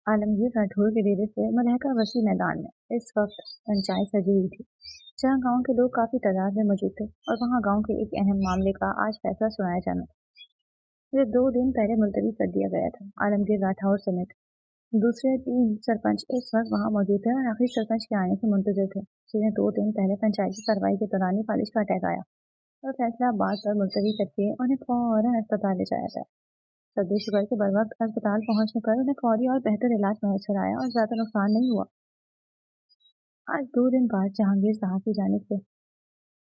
आलमगीर राठौर के डेरे से मलहका वसी मैदान में इस वक्त पंचायत सजी हुई थी, जहां गांव के लोग काफी तादाद में मौजूद थे और वहां गांव के एक अहम मामले का आज फैसला सुनाया जाना था। ये 2 दिन पहले मुलतवी कर दिया गया था। आलमगीर राठौर समेत दूसरे 3 सरपंच इस वक्त वहां मौजूद थे और आखिरी सरपंच के आने के मुंतजर थे, जिन्हें 2 दिन पहले पंचायती कार्रवाई के दौरान ही फालिज का अटैक आया और फैसला बात पर मुलतवी करके उन्हें फौरन अस्पताल ले जाया गया। सदर शुगर के बर वक्त अस्पताल पहुंचने पर उन्हें फौरी और बेहतर इलाज मैसर आया और ज्यादा नुकसान नहीं हुआ। आज 2 दिन बाद जहांगीर साहब की जानिब से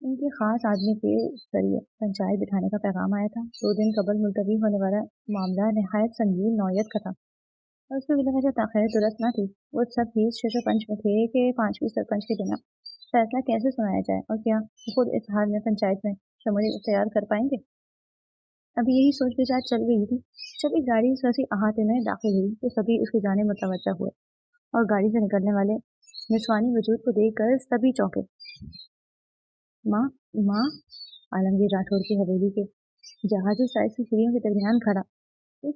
इनके खास आदमी के जरिए पंचायत बिठाने का पैगाम आया था। 2 दिन कबल मुलतवी होने वाला मामला नहायत संगीन नौयत का था और उसमें बिना वजह ताख़ीर दुरुस्त न थी। वो सब ही छह पंच में थे कि 5वीं सरपंच के बिना फैसला कैसे सुनाया जाए और क्या खुद इस हाल में पंचायत में शमूलियत इख्तियार कर पाएंगे। अभी यही सोच विचार चल रही थी जब एक गाड़ी इस वसी अहाते में दाखिल हुई तो सभी उसकी जाने मुतवज्जा हुए और गाड़ी से निकलने वाले निस्वानी वजूद को देखकर सभी चौंके। माँ माँ आलमगीर राठौर की हवेली के जहाजी साइज की सीढ़ियों के दरमियान खड़ा इस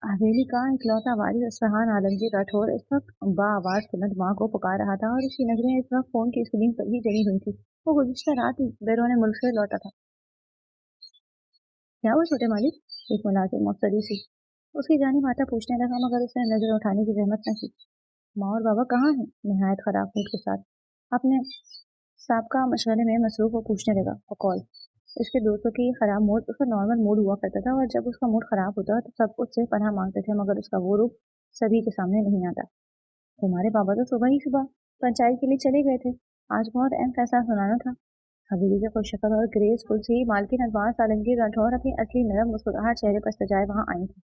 हवेली का इकलौता वारिस असफहान आलमगीर राठौर इस वक्त बाआवाज बुलंद माँ को पुकार रहा था और उसकी नजरें इस वक्त फोन की स्क्रीन पर ही जड़ी हुई थी। वो गुज़िश्ता रात ही बैरून मुल्क से लौटा था। क्या वो छोटे मालिक? एक मुलाजिम मुख्तरी सी उसकी जानिब आता पूछने लगा, मगर उसने नजर उठाने की जहमत न की। माँ और बाबा कहाँ हैं? निहायत खराब मूड के साथ अपने साबका मशगले में मसरूफ वो पूछने लगा। कॉल इसके दोस्तों की खराब मूड उसका नॉर्मल मूड हुआ करता था और जब उसका मूड खराब होता तो सब उससे पनाह मांगते थे, मगर उसका वो रूप सभी के सामने नहीं आता। तुम्हारे बाबा तो सुबह ही सुबह पंचायत के लिए चले गए थे। आज बहुत अहम फैसला सुनाना था। हवेली के खुशशक्ल और ग्रेसफुल सी मालकिन अदवास आलमगीर राठौर अपनी असली नरम मुस्कुराहट चेहरे पर सजाए वहां आई थी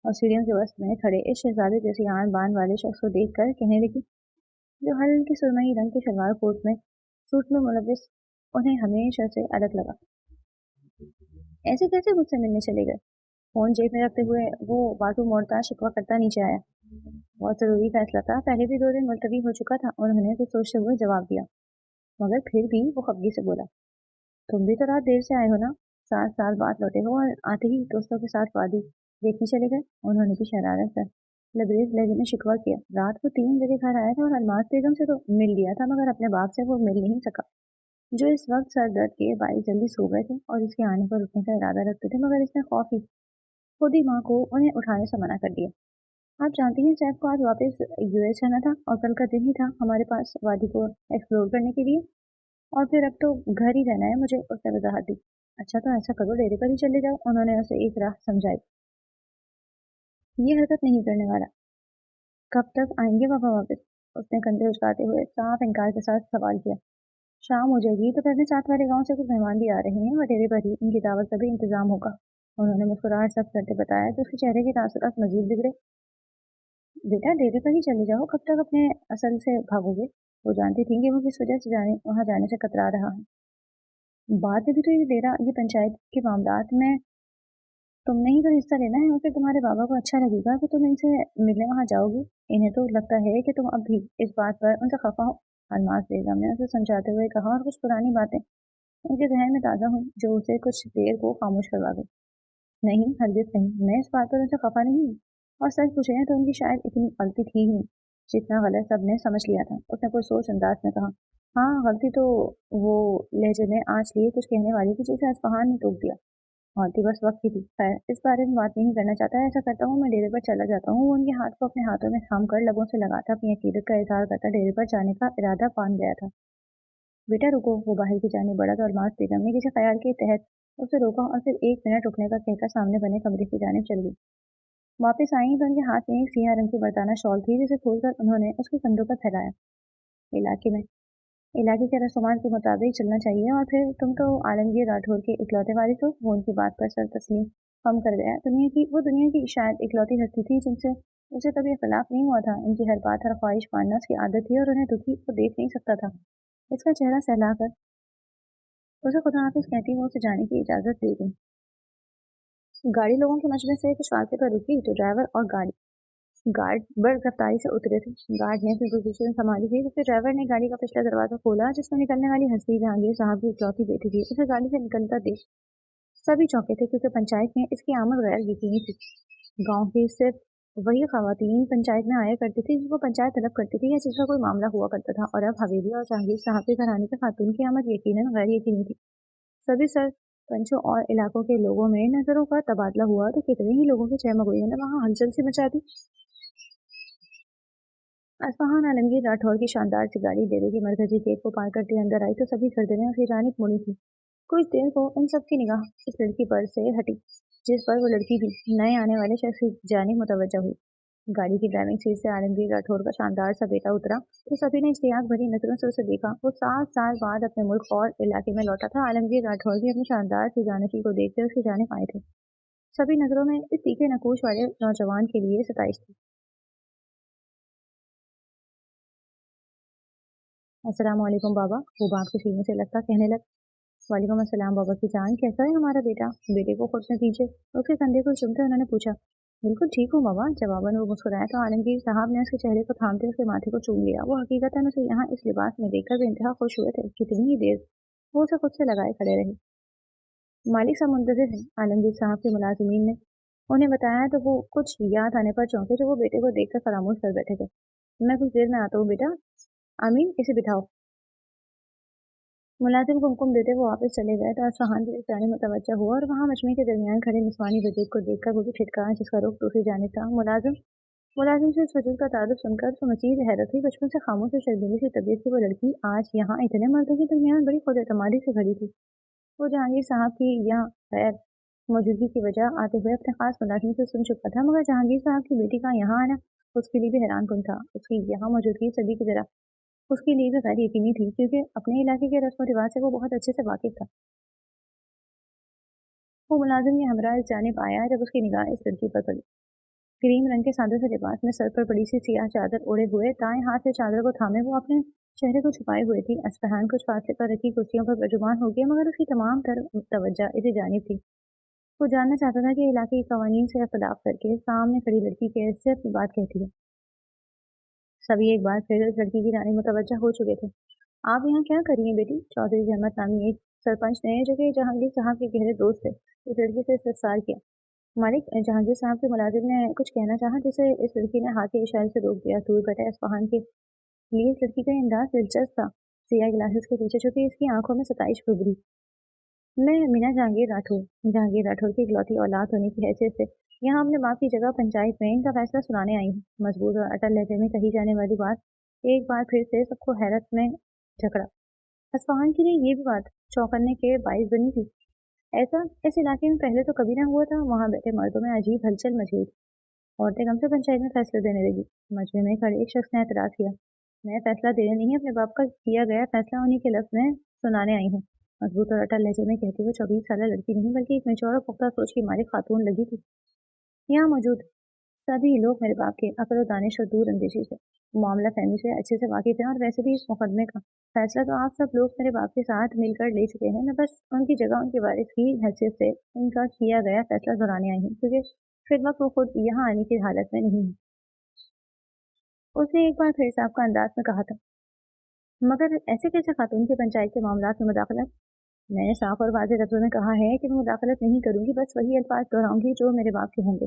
और सीढ़ियों के वस्त में खड़े इस शहजादे जैसी आन बान वाले शख्स को देखकर कहने लगी, जो हल्की सुरमई रंग के शलवार कोट में सूट में मुलविस उन्हें हमेशा से अलग लगा। ऐसे कैसे मुझसे मिलने चले गए? फोन जेब में रखते हुए वो बाजू मोड़ता शिकवा करता नीचे आया। बहुत जरूरी फैसला था, पहले भी 2 दिन मुलतवी हो चुका था। उन्होंने कुछ सोचते हुए जवाब दिया, मगर फिर भी वो खफगी से बोला, तुम भी तो रात देर से आए हो ना? 7 साल बाद लौटे हो और आते ही दोस्तों के साथ वादी देखने चले गए। उन्होंने भी शरारत से लबरेज लहजे में शिकवा किया। रात को 3 बजे घर आया था और अलमास बेगम से तो मिल लिया था, मगर अपने बाप से वो मिल नहीं सका, जो इस वक्त सर दर्द के बाईस जल्दी सो गए थे और इसके आने पर उठने का इरादा रखते थे, मगर इसने खौफ ही खुद ही माँ को उन्हें उठाने से मना कर दिया। आप जानती हैं सैफ को आज वापस यूएस जाना था और कल का दिन ही था हमारे पास वादी को एक्सप्लोर करने के लिए, और फिर अब तो घर ही रहना है मुझे, उसने वजाहत दी। अच्छा तो ऐसा करो, डेरे पर ही चले जाओ, उन्होंने उसे एक राह समझाई। ये हरकत नहीं करने वाला। कब तक आएंगे पापा वापस? उसने कंधे उचकाते हुए साफ इनकार के साथ सवाल किया। शाम हो जाएगी तो फिर साथ वाले गांव से कुछ मेहमान भी आ रहे हैं और डेरे पर ही इनकी दावत का भी इंतजाम होगा, उन्होंने मुस्कुराहट सब करते बताया तो उसके चेहरे के तासुरात मजीद बिगड़े। बेटा डेरे पर ही चले जाओ, कब तक अपने असल से भागोगे? वो जानती थी कि वो किस वजह से वहां जाने से कतरा रहा है। बाद में भी तो ये डेरा, ये पंचायत के मामलात में तुमने ही तो हिस्सा लेना है और फिर तुम्हारे बाबा को अच्छा लगेगा कि तुम इनसे मिलने वहां जाओगी। इन्हें तो लगता है कि तुम अब भी इस बात पर उनसे खफा हो, अलमास बेगम ने उसे समझाते हुए कहा और कुछ पुरानी बातें उनके जहन में ताज़ा हुई जो उसे कुछ देर को खामोश करवा गई। नहीं, हरगिज नहीं, मैं इस बात पर उनसे खफा नहीं हूँ, और सच पूछे तो उनकी शायद इतनी गलती थी ही जितना गलत सबने समझ लिया था, उसने कोई सोच अंदाज में कहा। हाँ गलती तो वो लहजे में आँच लिए कुछ कहने वाली थी जिसे असफहान ने टोक दिया। और थी बस वक्त की थी। खैर इस बारे में बात नहीं करना चाहता, ऐसा करता हूँ मैं डेरे पर चला जाता हूँ। वो उनके हाथ को अपने हाथों में थाम कर लबों से लगाता अपनी अकीदत का इजहार करता डेरे पर जाने का इरादा पान गया था। बेटा रुको, वो बाहर की जाने बढ़ा तो अलमास बेगम ने किसी ख्याल के तहत उसे रोका और फिर 1 मिनट रुकने का कहकर सामने बने कमरे की जानिब चल गई। वापस आई तो उनके हाथ में एक सियाह रंग की बरताना शॉल थी जिसे खोलकर उन्होंने उसके कंधों पर फैलाया। इलाके में इलाके के रस्मात के मुताबिक चलना चाहिए, और फिर तुम तो आलमगीर राठौर के इकलौते वारिस हो। वो उनकी बात पर सर तस्लीम कम कर गया। दुनिया की शायद इकलौती हस्ती थी जिनसे उसे कभी इख्तलाफ नहीं हुआ था। इनकी हर बात हर ख्वाहिश मानना उसकी आदत थी और उन्हें दुखी को देख नहीं सकता था। इसका चेहरा सहलाकर उसे खुदा हाफिज कहती वो उसे जाने की इजाजत दे दी। गाड़ी लोगों के मजमे से कुछ फासले पर रुकी तो ड्राइवर और गार्ड बड़ गिरफ्तारी से उतरे थे। गार्ड ने फिर पोजीशन संभाली थी तो फिर ड्राइवर ने गाड़ी का पिछला दरवाजा खोला जिसमें निकलने वाली हंसी जहांगीर साहब की इकलौती बेटी थी। उसे गाड़ी से निकलता देख सभी चौंके थे क्योंकि पंचायत में इसकी आमद गैर यकीनी थी। गांव की सिर्फ वही खवातीन पंचायत में आया करती थी जिनको पंचायत तलब करती थी या जिसका कोई मामला हुआ करता था, और अब हवेली और जहांगीर साहब के घराने के खातून की आमद यकीनन गैर यकीनी थी। सभी सरपंचों और इलाकों के लोगों में नजरों का तबादला हुआ तो कितने ही लोगों की चहमगुइयों ने वहां हलचल सी मचा दी। असफहान आलमगीर राठौर की शानदार सी गाड़ी डेरे के मरकजी गेट को पार करते अंदर आई तो सभी गर्दनें उसकी जानिब मुड़ी थी। कुछ देर को इन सब की निगाह इस लड़की पर से हटी जिस पर वो लड़की भी नए आने वाले शख्स की जानिब मुतवज्जा हुई। गाड़ी की ड्राइविंग सीट से आलमगीर राठौर का शानदार सा बेटा उतरा तो सभी ने इश्तियाक भरी नजरों से उसे देखा। वो 7 साल बाद अपने मुल्क और इलाके में लौटा था। आलमगीर राठौर भी अपनी शानदार सी जानशी को देखकर उसकी जानिब आए थे। सभी नजरों में इस तीखे नकूश वाले नौजवान के लिए सताइश थी। अस्सलाम वालेकुम बाबा, वो बाप के सीने से लगता कहने लग। वालेकुम अस्सलाम बाबा की जान, कैसा है हमारा बेटा? बेटे को खुद में पीछे उसके कंधे को चूमते उन्होंने पूछा। बिल्कुल ठीक हूँ बाबा, जवाबन वो मुस्कुराया तो आलमगीर साहब ने उसके चेहरे को थामते उसके माथे को चूम लिया। वो हकीकतन उसे यहाँ इस लिबास में देखकर बेइंतहा खुश हुए थे। कितनी ही देर वो उसे खुद से लगाए खड़े रहे। मालिक साहब मुंतजिर हैं, आलमगीर साहब के मुलाजिमीन ने उन्हें बताया तो वो कुछ याद आने पर चौंके जो वो बेटे को देखकर फरामोश कर बैठे थे। मैं कुछ देर में आता हूँ बेटा। आमीन, इसे बिठाओ। मुलाजिम को हुक्म देते वो वापस चले गए तो असफहान की जाने मुतवज्जा हुआ और वहां मजमे के दरमियान खड़े निस्वानी वजूद को देखकर वो भी ठिठका जिसका रुख दूसरी जानिब था। मुलाजिम मुलाजिम से इस वजूद का तारुफ सुनकर तो मजीद हैरत हुई। बचपन से खामोश और शर्मीली सी तबीयत की वो लड़की आज यहाँ इतने मर्दों के दरमियान बड़ी खुद एतमादी से खड़ी थी। वो जहांगीर साहब की यहाँ गैर मौजूदगी की वजह आते हुए अपने खास मुलाजिम से सुन चुका था, मगर जहांगीर साहब की बेटी का यहाँ आना उसके लिए भी हैरान कुन था। उसकी यहाँ मौजूदगी सभी की तरह उसके लिए भी गैर यकीनी थी क्योंकि अपने इलाके के रस्म रिवाज से वो बहुत अच्छे से वाकिफ था। वो मुलाजिम के हमरा इस जानिब आया जब उसकी निगाह इस लड़की पर पड़ी। क्रीम रंग के सादे से लिबास में सर पर बड़ी सी सियाह चादर ओढ़े हुए दाएं हाथ से चादर को थामे वो अपने चेहरे को छुपाए हुए थी। असफहान कुछ फासले पर रखी कुर्सियों पर बेजुबान हो गया मगर उसकी तमाम तर तवज्जो इसी जानिब थी। वो जानना चाहता था कि इलाके के कवानीन से इख्तलाफ करके सामने खड़ी लड़की कैसे अपनी बात कहती है। सभी एक बार फिर उस लड़की की रानी मुतवज्जा हो चुके थे। आप यहाँ क्या कर रही हैं बेटी? चौधरी जहमत नामी एक सरपंच ने जो कि जहांगीर साहब के गहरे दोस्त थे इस लड़की से इस्तफसार किया। मालिक, जहांगीर साहब के मुलाजिम ने कुछ कहना चाहा जिसे इस लड़की ने हाथ के इशारे से रोक दिया। दूर बैठे इस्फहान के लिए इस लड़की का अंदाज दिलचस्प था। सिया ग्लासेस के पीछे छुपी इसकी आंखों में सताइश उभरी। मैं मीना जहांगीर राठौर की इकलौती औलाद होने की हैसियत से यहाँ अपने बाप की जगह पंचायत में इनका फैसला सुनाने आई हूँ। मजबूत और अटल लहजे में कही जाने वाली बात एक बार फिर से सबको हैरत में झकड़ा। असफाहान के लिए ये भी बात चौंकने के बाइस बनी थी। ऐसा इस इलाके में पहले तो कभी ना हुआ था। वहां बैठे मर्दों में अजीब हलचल मची हुई थी। औरतें कम से पंचायत में फैसले देने लगी। मजमे में खड़े एक शख्स ने एतराज किया। मैं फैसला देने नहीं, अपने बाप का किया गया फैसला उन्हीं के लफ्ज में सुनाने आई हूँ। मजबूत और अटल लहजे में कहती हुए 24 साल लड़की नहीं बल्कि एक मेच्योर और पुख्ता सोच की मालिक खातून लगी थी। यहाँ मौजूद सभी लोग मेरे बाप के अकल और दानिश और दूर अंदेशी से मामला फहमी से अच्छे से वाकिफ हैं और वैसे भी इस मुकदमे का फैसला तो आप सब लोग मेरे बाप के साथ मिलकर ले चुके हैं। मैं बस उनकी जगह उनके वारिस की हैसियत से उनका किया गया फैसला दोहराने आई हूँ क्योंकि फिर वक्त वो खुद यहाँ आने की हालत में नहीं है। उसने एक बार फिर साहब का अंदाज में कहा था। मगर ऐसे कैसे खातून की पंचायत के मामलात में मुदाखलत? मैंने साफ और वाज़ेह लफ्जों में कहा है कि मैं मुदाखलत नहीं करूंगी, बस वही अल्फाज दोहराऊंगी जो मेरे बाप के होंगे।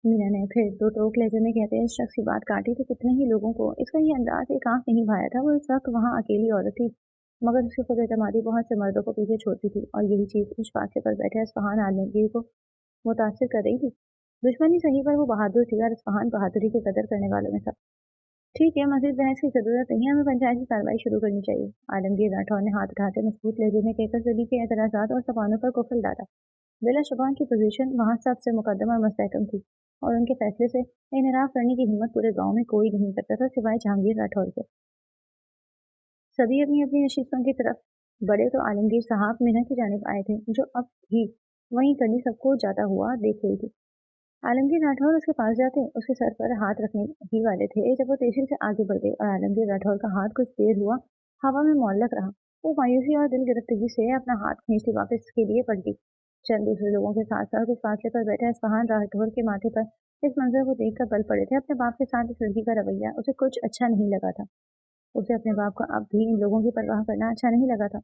मीना ने फिर दो टोक लहजे में कहते इस शख्स की बात काटी तो कितने ही लोगों को इसका ये अंदाज एक आंख नहीं भाया था। वो इस वक्त वहाँ अकेली औरत थी मगर उसकी खुद एतमादी बहुत से मर्दों को पीछे छोड़ती थी और यही चीज इस फासले पर बैठे इस्फहान आलमगीर को मुतासर कर रही थी। दुश्मनी सही पर वो बहादुर थी और इस्फहान बहादुरी की कदर करने वालों में था। ठीक है, मजीद बहस की जरूरत नहीं है, हमें पंचायत की कार्रवाई शुरू करनी चाहिए। आलमगीर राठौर ने हाथ उठाते मजबूत लहजे में कहकर सभी के एतराजात और सवालों पर कुफल डाला। बिलाशुबह की पोजीशन वहां सबसे मुकदम और मुस्तहकम थी और उनके फैसले से इनराफ करने की हिम्मत पूरे गांव में कोई नहीं करता था सिवाय जहांगीर राठौर के। सभी अपनी अपनी नशीसों की तरफ बड़े तो आलमगीर साहब मीना की जानिब आए थे जो अब भी वहीं कड़ी सबको जाता हुआ देख रही थी। आलमगीर राठौर उसके पास जाते उसके सर पर हाथ रखने ही वाले थे जब वो तेजी से आगे बढ़ गए और आलमगीर राठौर का हाथ कुछ देर हुआ हवा में मौलक रहा। वो मायूसी और दिल गिरफ्तगी से अपना हाथ खींचती वापस के लिए पलटी। चंद दूसरे लोगों के साथ साथ उस फासले पर बैठे इस्फहान राठौर के माथे पर इस मंजर को देखकर बल पड़े थे। अपने बाप के साथ इस लड़की का रवैया उसे कुछ अच्छा नहीं लगा था। उसे अपने बाप का अब भी इन लोगों की परवाह करना अच्छा नहीं लगा था।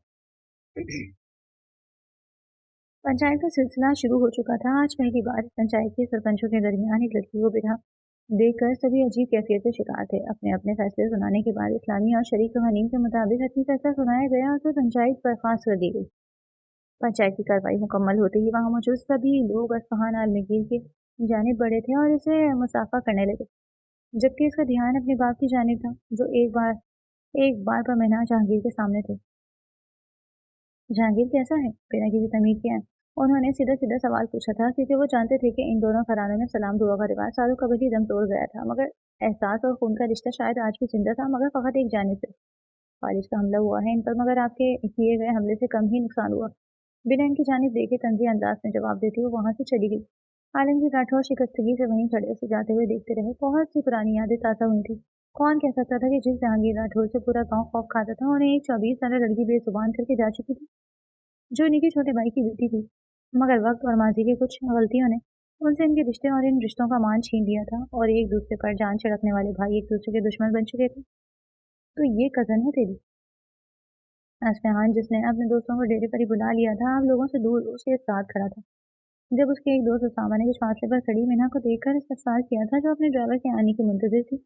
पंचायत का सिलसिला शुरू हो चुका था। आज पहली बार पंचायत के सरपंचों के दरमियान एक लड़की को बिठा देखकर सभी अजीब कैफियत के शिकार थे। अपने अपने फैसले सुनाने के बाद इस्लामी और शरीक कवानीन के मुताबिक हतमी फैसला सुनाया गया और फिर पंचायत बर्खास्त कर दी गई। पंचायत की कार्रवाई मुकम्मल होते ही वहां मौजूद सभी लोग असफहान आलमगीर की जानिब बढ़े थे और इसे मुसाफा करने लगे, जबकि इसका ध्यान अपने बाप की जानिब था, जो एक बार पर महीना जहांगीर के सामने थे। जहांगीर कैसा है? बिना किसी तमीज के उन्होंने सीधा सीधा सवाल पूछा था, क्योंकि वो जानते थे कि इन दोनों घरानों में सलाम दुआ का रिवाज सालों कबल ही दम तोड़ गया था, मगर एहसास और खून का रिश्ता शायद आज भी जिंदा था, मगर फकत एक जानिब से। फारिज का हमला हुआ है इन पर, मगर आपके किए गए हमले से कम ही नुकसान हुआ। बिना इनकी जानिब देखे तंजी अंदाज में जवाब देती वो वहां से चली गई। आलमगीर राठौर शिकस्तगी से वहीं खड़े उसे जाते हुए देखते रहे। बहुत सी पुरानी यादें ताज़ा हुई थी। कौन कह सकता था कि जिस जहांगीर राठौर से पूरा गांव खौफ खाता था, उन्हें एक 24 साल लड़की बेजुबान करके जा चुकी थी, जो इन्हीं के छोटे भाई की बेटी थी। मगर वक्त और माजी की कुछ गलतियों ने उनसे इनके रिश्ते और इन रिश्तों का मान छीन लिया था, और एक दूसरे पर जान छिड़कने वाले भाई एक दूसरे के दुश्मन बन चुके थे। तो ये कजन है तेरी? असफहान, जिसने अपने दोस्तों को डेरे पर ही बुला लिया था, अब लोगों से दूर उसके साथ खड़ा था। जब उसके एक दोस्त उसामा ने कुछ फासले पर खड़ी मीना को देखकर इस्तफसार किया था, जो अपने ड्राइवर के आने की मुंतजिर थी।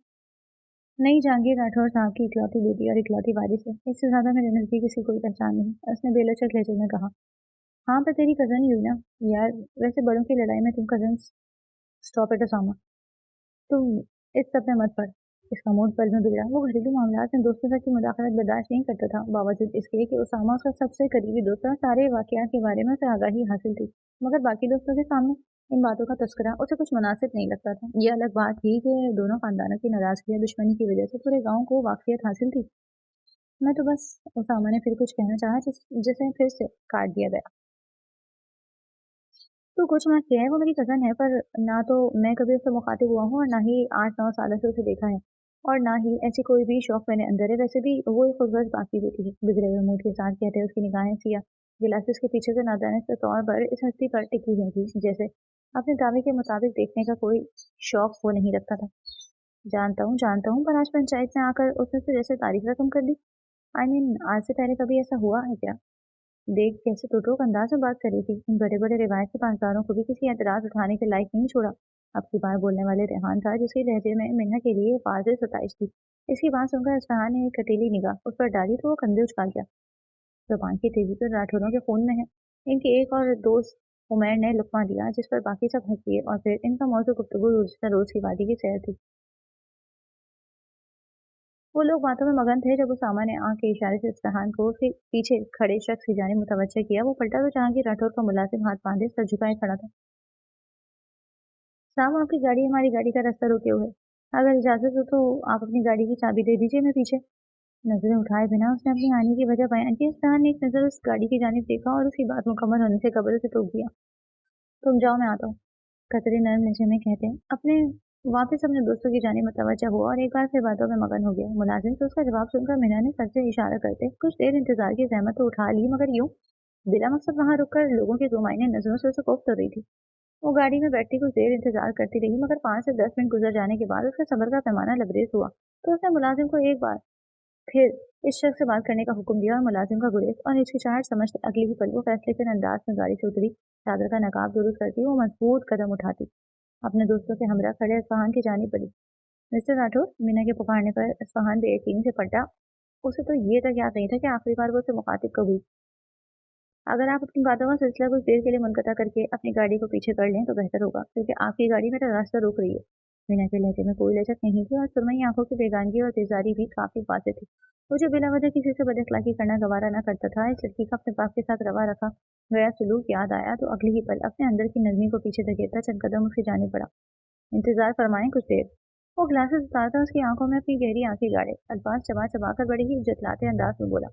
नहीं, जहांगीर राठौर साहब की इकलौती बेटी और इकलौती वारिस है, इससे ज्यादा मेरे नजदीक किसी कोई पहचान नहीं, उसने बेलचक लहजे में कहा। हाँ, पर तेरी कजन ही हुई ना यार। वैसे बड़ों की लड़ाई में तुम कजन। स्टॉप इट उसामा, तुम इस सब में मत पड़। इसका मूड पल में बिगड़ा। वो घरेलू मामलात में दोस्तों तक की मुदाखलत बर्दाश्त नहीं करता था, बावजूद इसके कि उसामा उसका सबसे करीबी दोस्त और सारे वाकयात के बारे में उसे आगाही हासिल थी। मगर बाकी दोस्तों के सामने इन बातों का तस्करा उसे कुछ मुनासिब नहीं लगता था। ये अलग बात थी कि दोनों खानदानों की नाराजगी या दुश्मनी की वजह से पूरे गांव को वाकफियत हासिल थी। मैं तो बस, उसामा ने फिर कुछ कहना चाहा, जिसे फिर से काट दिया गया। तो कुछ मत कहे, वो मेरी कज़न है, पर ना तो मैं कभी उससे मुखातिब हुआ हूँ और ना ही 8-9 सालों से उसे देखा है, और ना ही ऐसी कोई भी शौक मेरे अंदर है। वैसे भी वो एक खूबसूरत बाकी बेटी है। बिगड़े हुए मूड के साथ कहते हैं, उसकी निगाहें सिया गिलासेस के पीछे से नादानिश के तौर पर इस हस्ती पर टिकी हुई थी, जैसे अपने दावे के मुताबिक देखने का कोई शौक वो नहीं रखता था। जानता हूँ, पर आज पंचायत में आकर उसने तो जैसे तारीफ रकम कर दी। आई मीन, आज से पहले कभी ऐसा हुआ है क्या? देख कैसे टुटोक अंदाज में बात कर रही थी। इन बड़े बड़े रिवायत के पासदारों को भी किसी एतराज उठाने के लायक नहीं छोड़ा। अब की बार बोलने वाले रेहान था, जिसके लहजे में मिन्हा के लिए वाज़ेह सताइश थी। इसकी बात सुनकर इस्फहान ने एक कटीली निगाह उस पर डाली तो वो कंधे उछाल गया। जुबान की तेजी तो राठौरों के खून में है। इनके एक और दोस्त उमैर ने लुकमा दिया, जिस पर बाकी सब हंस दिए, और फिर इनका मौजू गुफ्तगू रोज की वादी की सैर थी। वो लोग बातों में मगन थे जब उसामा ने आंख के इशारे से इस्फहान को उसके पीछे खड़े शख्स की जानिब मुतवज्जह किया। वो पलटा तो जहांगीर राठौर का मुलाजिम हाथ बांधे सर झुकाए खड़ा था। साहब, आपकी गाड़ी हमारी गाड़ी का रास्ता रोके हुए। अगर इजाजत हो तो आप अपनी गाड़ी की चाबी दे दीजिए, मैं पीछे। नजरें उठाए बिना उसने अपनी आने की वजह बयान की। इस्फहान ने एक नजर उस गाड़ी की जानिब देखा और उसकी बात मुकम्मल होने से कबल उसे टोक दिया। तुम जाओ, मैं आता हूँ, कतरे नरम लहजे में कहते हैं। अपने वापस अपने दोस्तों की जानिब मुतवज्जह हुआ और एक बार फिर बातों में मगन हो गया। मुलाजिम से उसका जवाब सुनकर मीना ने सर से इशारा करते कुछ देर इंतजार की जहमत तो उठा ली, मगर यूं बिला मकसद वहां रुककर लोगों की गुमाइने नजरों से उसे कोफ्त हो रही थी। वो गाड़ी में बैठती कुछ देर इंतजार करती रही, मगर 5 से 10 मिनट गुजर जाने के बाद उसका सब्र का पैमाना लबरेज हुआ। तो उसने मुलाजिम को एक बार फिर इस शख्स से बात करने का हुक्म दिया, और मुलाजिम का गुरेज और हिचकिचाहट समझते अगली ही पल वो फैसले के अंदाज में गाड़ी से उतरी। चादर का नकाब दुरुस्त करती वो मजबूत कदम उठाती अपने दोस्तों के हमरा खड़े इस्फहान की जानिब बढ़ी। मिस्टर राठौर, मीना के पुकारने पर इस्फहान बेयकीनी से पलटा। उसे तो ये तक याद नहीं था कि आखिरी बार वो उसे मुखातिब कब हुई। अगर आप अपनी बातों का सिलसिला कुछ देर के लिए मुनक़ता करके अपनी गाड़ी को पीछे कर लें तो बेहतर होगा, क्योंकि आपकी गाड़ी मेरा रास्ता रोक रही है। मीना के लहजे में कोई लचक नहीं थी, और सुरमई आंखों की बेगानगी और तेजारी भी काफी वाज़ेह थी। वो जो बिला वजह किसी से बदअखलाकी करना गवारा न करता था, इस लड़की का अपने बाप के साथ रवा रखा गया सलूक याद आया तो अगली ही पल अपने अंदर की नज़मी को पीछे धकेलता चंद कदम उसकी जानिब बढ़ा। इंतजार फरमाएं कुछ देर। वो ग्लासेस उतारता उसकी आंखों में अपनी गहरी आंखें गाड़े अल्फाज चबा चबा कर बड़े ही जतलाते अंदाज में बोला,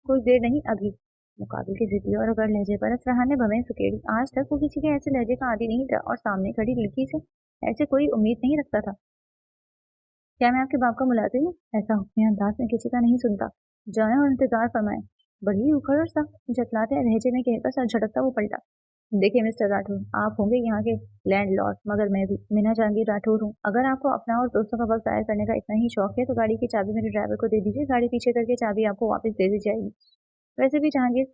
कुछ देर नहीं, अभी। मुकाबिल की जिद्दी और अगर लहजे पर असरहान ने भवें सुकेड़ी। आज तक वो किसी के ऐसे लहजे का आदी नहीं था, और सामने खड़ी लड़की से ऐसे कोई उम्मीद नहीं रखता था। क्या मैं आपके बाप का मुलाजिम हूँ? ऐसा हुक्मी अंदाज में किसी का नहीं सुनता। जाए और इंतजार फरमाए। बड़ी उखड़ और सा जतलाते लहजे में कहकर सर झटकता वो पलटा। देखिए मिस्टर राठौर, आप होंगे यहाँ के लैंड लॉर्ड, मगर मैं भी मीना जहांगीर राठौर हूँ। अगर आपको अपना और दोस्तों का वक्त जाया करने का इतना ही शौक है तो गाड़ी की चाबी मेरे ड्राइवर को दे दीजिए। गाड़ी पीछे करके चाबी आपको वापस दे दी जाएगी। वैसे भी जहांगीर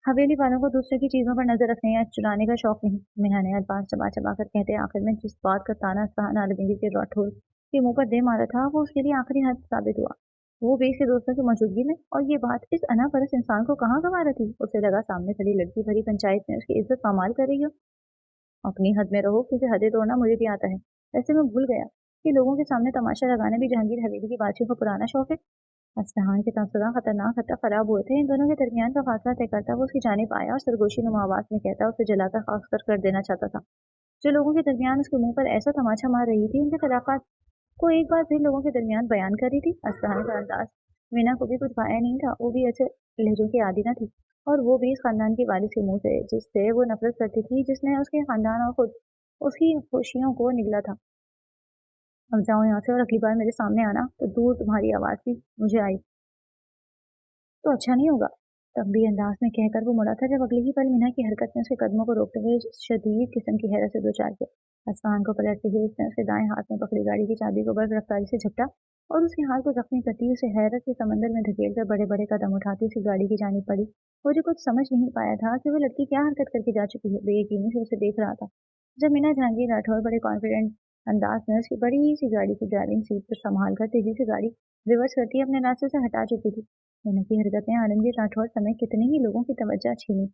हवेली वालों को दूसरे की चीजों पर नजर रखने या चुराने का शौक नहीं। मिना ने अल्फाज चबा चबा कर कहते आखिर में जिस बात का ताना सहान आलमगीर के राठौर के मुंह पर दे मारा था वो उसके लिए आखिरी हद साबित हुआ। वो बेस के दोस्तों की मौजूदगी में, और ये बात इस अनापरस इंसान को कहाँ गंवा रही थी। उसे लगा सामने खड़ी लड़की भरी पंचायत में उसकी इज्जत पामाल कर रही हो। अपनी हद में रहो, क्योंकि हदें तोड़ना मुझे भी आता है। ऐसे में भूल गया कि लोगों के सामने तमाशा लगाना भी जहांगीर हवेली की बातचीत का पुराना शौक है। असफहान के तासुरा खतरनाक हद तक खराब हुए थे। इन दोनों के दरमियान का फासला तय करता वो उसकी जानिब आया और सरगोशी नुमा आवाज में कहता उसे जलाकर खाक कर देना चाहता था। जो लोगों के दरमियान उसके मुंह पर ऐसा तमाचा मार रही थी, उनके खिलाफात को एक बार फिर लोगों के दरमियान बयान कर रही थी। असफहान का अंदाज मीना को भी कुछ भाया नहीं था। वो भी ऐसे लहजों की आदी न थी, और वो भी इस खानदान की वालिद के मुंह से, जिससे वो नफरत करती थी, जिसने उसके खानदान और खुद उसकी खुशियों को निगला था। अब जाओ यहाँ से, और अगली बार मेरे सामने आना तो दूर तुम्हारी आवाज भी मुझे आई तो अच्छा नहीं होगा। तंबी अंदाज में कहकर वो मुड़ा था, जब अगले ही पल मीना की हरकत ने उसके कदमों को रोकते हुए शदीद किस्म की हैरत से दो चार किया। आसमान को पलटते हुए उसने उसके दाएं हाथ में पकड़ी गाड़ी की चाबी को बर्फ रफ्तारी से झपटा, और उसके हाथ को जख्मी करती उसे हैरत के समंदर में धकेल कर बड़े बड़े कदम उठाती उसकी गाड़ी की जानी पड़ी। वो जो कुछ समझ नहीं पाया था कि वो लड़की क्या हरकत करके जा चुकी है, बेयकीनी से उसे देख रहा था। जब मीना जहांगीर राठौर बड़े कॉन्फिडेंट अंदाज में उसकी बड़ी सी गाड़ी की ड्राइविंग सीट पर संभाल कर तेजी से गाड़ी रिवर्स करती अपने रास्ते से हटा चुकी थी। मीना की हरकतें आलमगीर राठौर समेत कितने ही लोगों की तवज्जो छीनी।